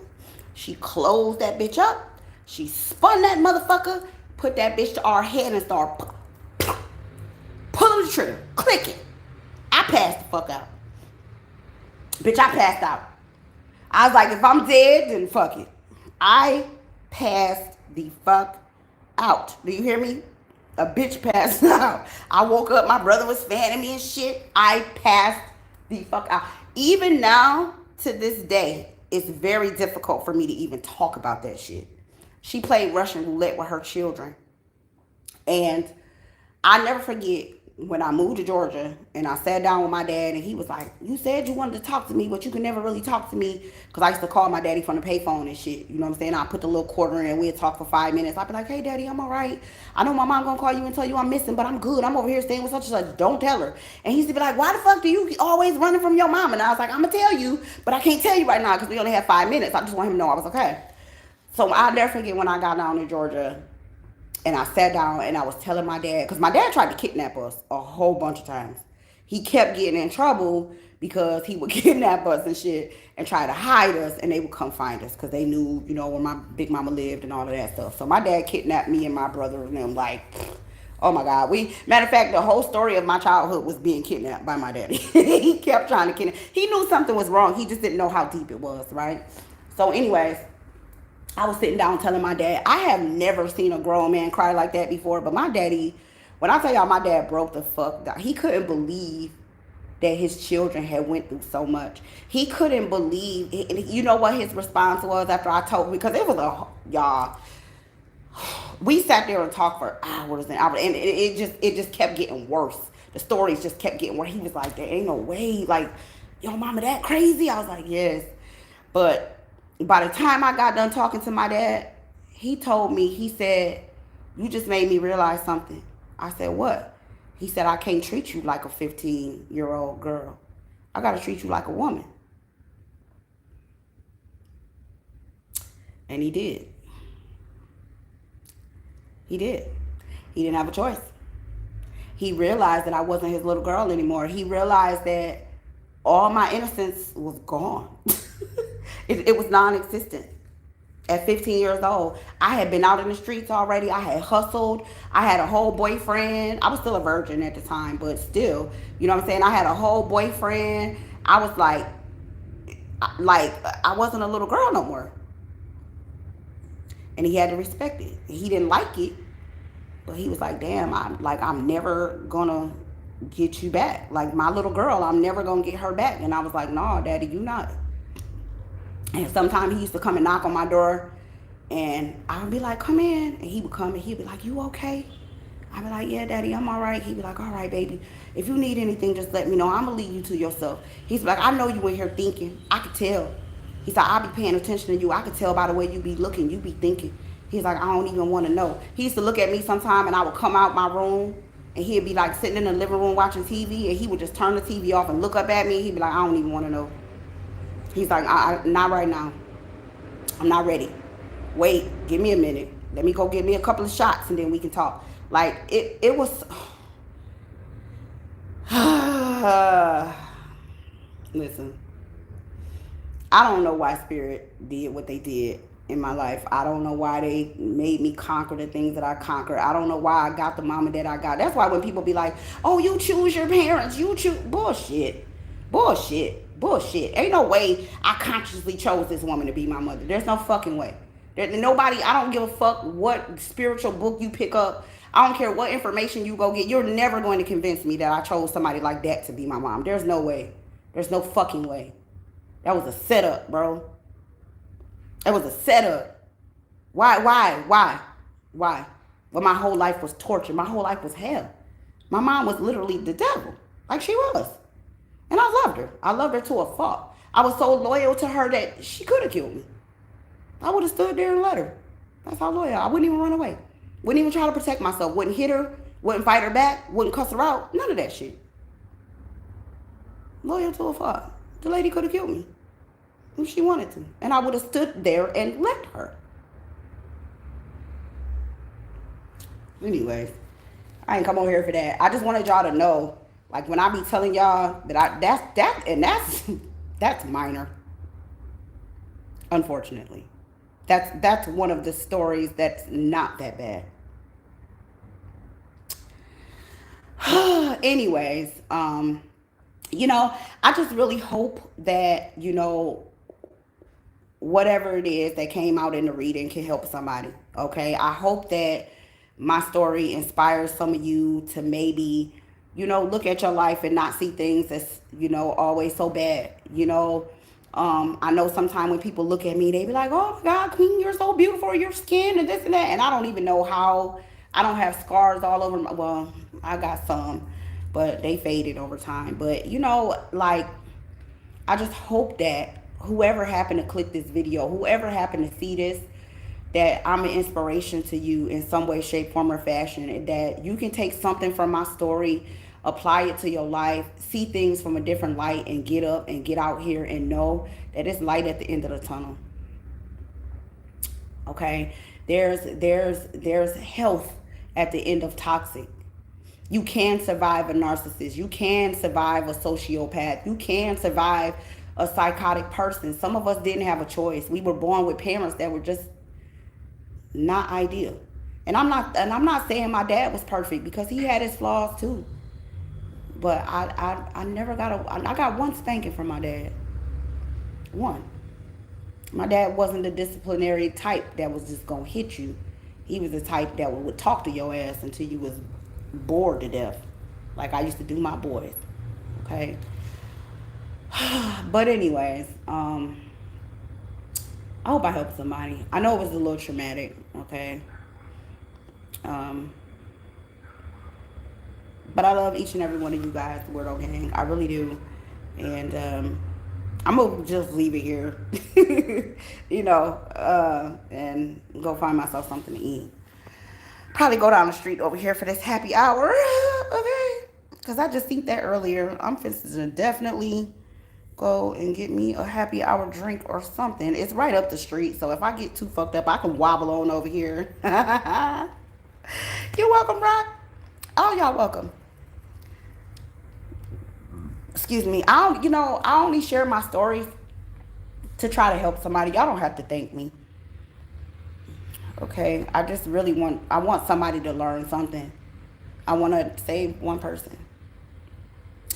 She closed that bitch up. She spun that motherfucker, put that bitch to our head and started pulling the trigger, clicking. I passed the fuck out. Bitch, I passed out. I was like, if I'm dead, then fuck it. I passed the fuck out. Do you hear me? A bitch passed out. I woke up, my brother was fanning me and shit. I passed the fuck out. Even now, to this day, it's very difficult for me to even talk about that shit. She played Russian roulette with her children. And I never forget when I moved to Georgia and I sat down with my dad and he was like, you said you wanted to talk to me, but you could never really talk to me. Because I used to call my daddy from the payphone and shit. You know what I'm saying? I put the little quarter in and we'd talk for 5 minutes. I'd be like, hey, daddy, I'm all right. I know my mom going to call you and tell you I'm missing, but I'm good. I'm over here staying with such and such. Don't tell her. And he used to be like, why the fuck do you always running from your mom? And I was like, I'm going to tell you, but I can't tell you right now because we only have 5 minutes. I just want him to know I was okay. So I'll never forget when I got down to Georgia. And I sat down and I was telling my dad, because my dad tried to kidnap us a whole bunch of times. He kept getting in trouble because he would kidnap us and shit and try to hide us, and they would come find us because they knew, you know, where my big mama lived and all of that stuff. So my dad kidnapped me and my brother and them, like, oh my God. Matter of fact, the whole story of my childhood was being kidnapped by my daddy. He kept trying to kidnap. He knew something was wrong. He just didn't know how deep it was, right? So anyways, I was sitting down telling my dad, I have never seen a grown man cry like that before, but my daddy, when I tell y'all my dad broke the fuck down, he couldn't believe that his children had went through so much. He couldn't believe, you know what his response was after I told him, because it was y'all, we sat there and talked for hours and hours, and it just kept getting worse. The stories just kept getting worse. He was like, there ain't no way, like, yo, mama, that crazy? I was like, yes. But by the time I got done talking to my dad, he told me, he said, you just made me realize something. I said, what? He said, I can't treat you like a 15-year-old girl. I got to treat you like a woman. And he did. He did. He didn't have a choice. He realized that I wasn't his little girl anymore. He realized that all my innocence was gone. It was non-existent. At 15 years old, I had been out in the streets already. I had hustled. I had a whole boyfriend. I was still a virgin at the time, but still, you know what I'm saying? I had a whole boyfriend. I was like I wasn't a little girl no more. And he had to respect it. He didn't like it, but he was like, damn, I'm never gonna get you back. Like my little girl, I'm never gonna get her back. And I was like, no, daddy, you not. And sometimes he used to come and knock on my door, and I would be like, come in. And he would come and he'd be like, you okay? I'd be like, yeah, daddy, I'm all right. He'd be like, all right, baby. If you need anything, just let me know. I'm going to leave you to yourself. He's like, I know you in here thinking. I could tell. He said, I'll be paying attention to you. I could tell by the way you be looking. You be thinking. He's like, I don't even want to know. He used to look at me sometime, and I would come out my room, and he'd be like sitting in the living room watching TV, and he would just turn the TV off and look up at me. He'd be like, I don't even want to know. He's like, not right now. I'm not ready. Wait, give me a minute. Let me go get me a couple of shots and then we can talk. Like, it was... Listen. I don't know why Spirit did what they did in my life. I don't know why they made me conquer the things that I conquered. I don't know why I got the mama that I got. That's why when people be like, oh, you choose your parents. You choose... Bullshit. Ain't no way I consciously chose this woman to be my mother. There's no fucking way. Nobody, I don't give a fuck what spiritual book you pick up. I don't care what information you go get. You're never going to convince me that I chose somebody like that to be my mom. There's no way. There's no fucking way. That was a setup, bro. That was a setup. Why? Well, my whole life was torture. My whole life was hell. My mom was literally the devil. Like she was. And I loved her. I loved her to a fault. I was so loyal to her that she could have killed me. I would have stood there and let her. That's how loyal. I wouldn't even run away. Wouldn't even try to protect myself. Wouldn't hit her. Wouldn't fight her back. Wouldn't cuss her out. None of that shit. Loyal to a fault. The lady could have killed me if she wanted to. And I would have stood there and let her. Anyways, I ain't come over here for that. I just wanted y'all to know, like when I be telling y'all that that's minor. Unfortunately. That's one of the stories that's not that bad. Anyways, you know, I just really hope that, you know, whatever it is that came out in the reading can help somebody. Okay. I hope that my story inspires some of you to maybe, you know, look at your life and not see things as, you know, always so bad. You know, I know sometimes when people look at me, they be like, oh my God, Queen, you're so beautiful, your skin and this and that. And I don't even know how. I don't have scars all over well, I got some. but they faded over time. But you know, like, I just hope that whoever happened to click this video, whoever happened to see this, that I'm an inspiration to you in some way, shape, form, or fashion, and that you can take something from my story, apply it to your life, see things from a different light, and get up and get out here and know that it's light at the end of the tunnel. Okay? There's health at the end of toxic. You can survive a narcissist. You can survive a sociopath. You can survive a psychotic person. Some of us didn't have a choice. We were born with parents that were just not ideal. And I'm not saying my dad was perfect, because he had his flaws too. But I never got I got one spanking from my dad. One. My dad wasn't the disciplinary type that was just gonna hit you. He was the type that would talk to your ass until you was bored to death, like I used to do my boys. Okay. But anyways, I hope I helped somebody. I know it was a little traumatic. Okay. But I love each and every one of you guys, the Weirdo Gang. I really do. And I'm gonna just leave it here. You know, and go find myself something to eat. Probably go down the street over here for this happy hour. Okay? Because I just think that earlier. I'm finna to definitely go and get me a happy hour drink or something. It's right up the street, so if I get too fucked up, I can wobble on over here. You're welcome, Rock. Oh, y'all welcome. Excuse me. I only share my stories to try to help somebody. Y'all don't have to thank me. Okay? I just really want somebody to learn something. I want to save one person.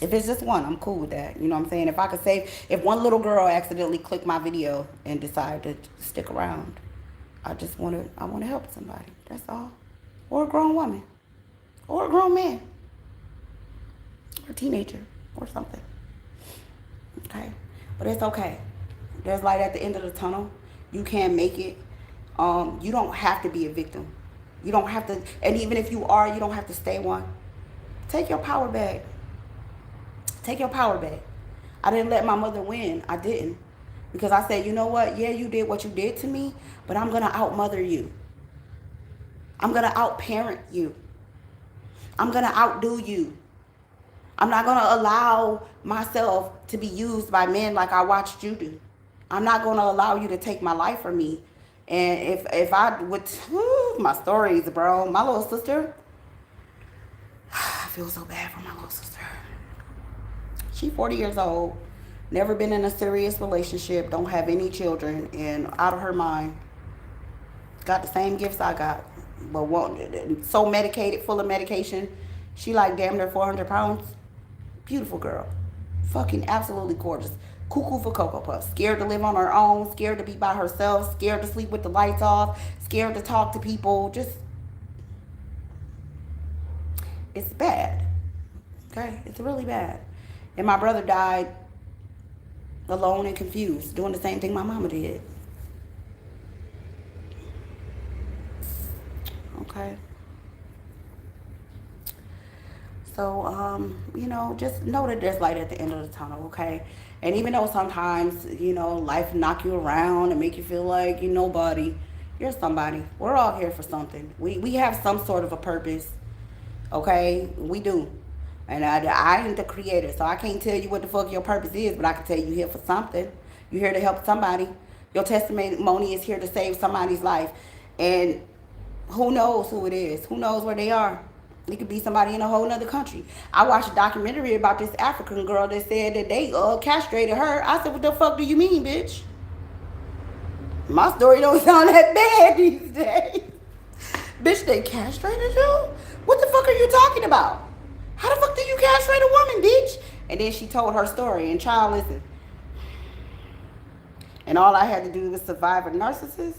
If it's just one, I'm cool with that. You know what I'm saying? If I could save, if one little girl accidentally clicked my video and decided to stick around, I want to help somebody. That's all. Or a grown woman. Or a grown man. Or a teenager. Or something. Okay? But it's okay. There's light at the end of the tunnel. You can make it. You don't have to be a victim. You don't have to, and even if you are, you don't have to stay one. Take your power back. Take your power back. I didn't let my mother win. I didn't. Because I said, you know what? Yeah, you did what you did to me, but I'm going to outmother you. I'm going to outparent you. I'm going to outdo you. I'm not going to allow myself to be used by men like I watched you do. I'm not going to allow you to take my life from me. And if I would, my stories, bro. My little sister, I feel so bad for my little sister. She's 40 years old, never been in a serious relationship, don't have any children, and out of her mind, got the same gifts I got, but so medicated, full of medication. She like damn near 400 pounds. Beautiful girl. Fucking absolutely gorgeous. Cuckoo for Cocoa Puffs. Scared to live on her own, scared to be by herself, scared to sleep with the lights off, scared to talk to people. Just, it's bad. Okay? It's really bad. And my brother died alone and confused, doing the same thing my mama did. Okay? So, just know that there's light at the end of the tunnel, okay? And even though sometimes, life knock you around and make you feel like you're nobody, you're somebody. We're all here for something. We have some sort of a purpose, okay? We do. And I ain't the creator, so I can't tell you what the fuck your purpose is, but I can tell you here for something. You're here to help somebody. Your testimony is here to save somebody's life. And who knows who it is? Who knows where they are? It could be somebody in a whole other country. I watched a documentary about this African girl that said that they castrated her. I said, what the fuck do you mean, bitch? My story don't sound that bad these days. Bitch, they castrated you? What the fuck are you talking about? How the fuck do you castrate a woman, bitch? And then she told her story, and child, listen. And all I had to do was survive a narcissist.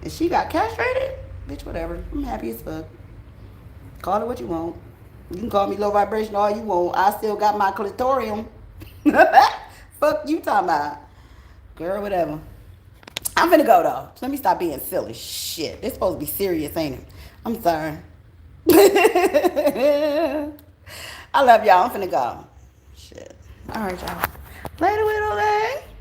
And she got castrated? Bitch, whatever. I'm happy as fuck. Call it what you want. You can call me low vibration all you want. I still got my clitorium. Fuck you talking about. Girl, whatever. I'm finna go, though. Let me stop being silly. Shit. This supposed to be serious, ain't it? I'm sorry. I love y'all. I'm finna go. Shit. All right, y'all. Later, little thing.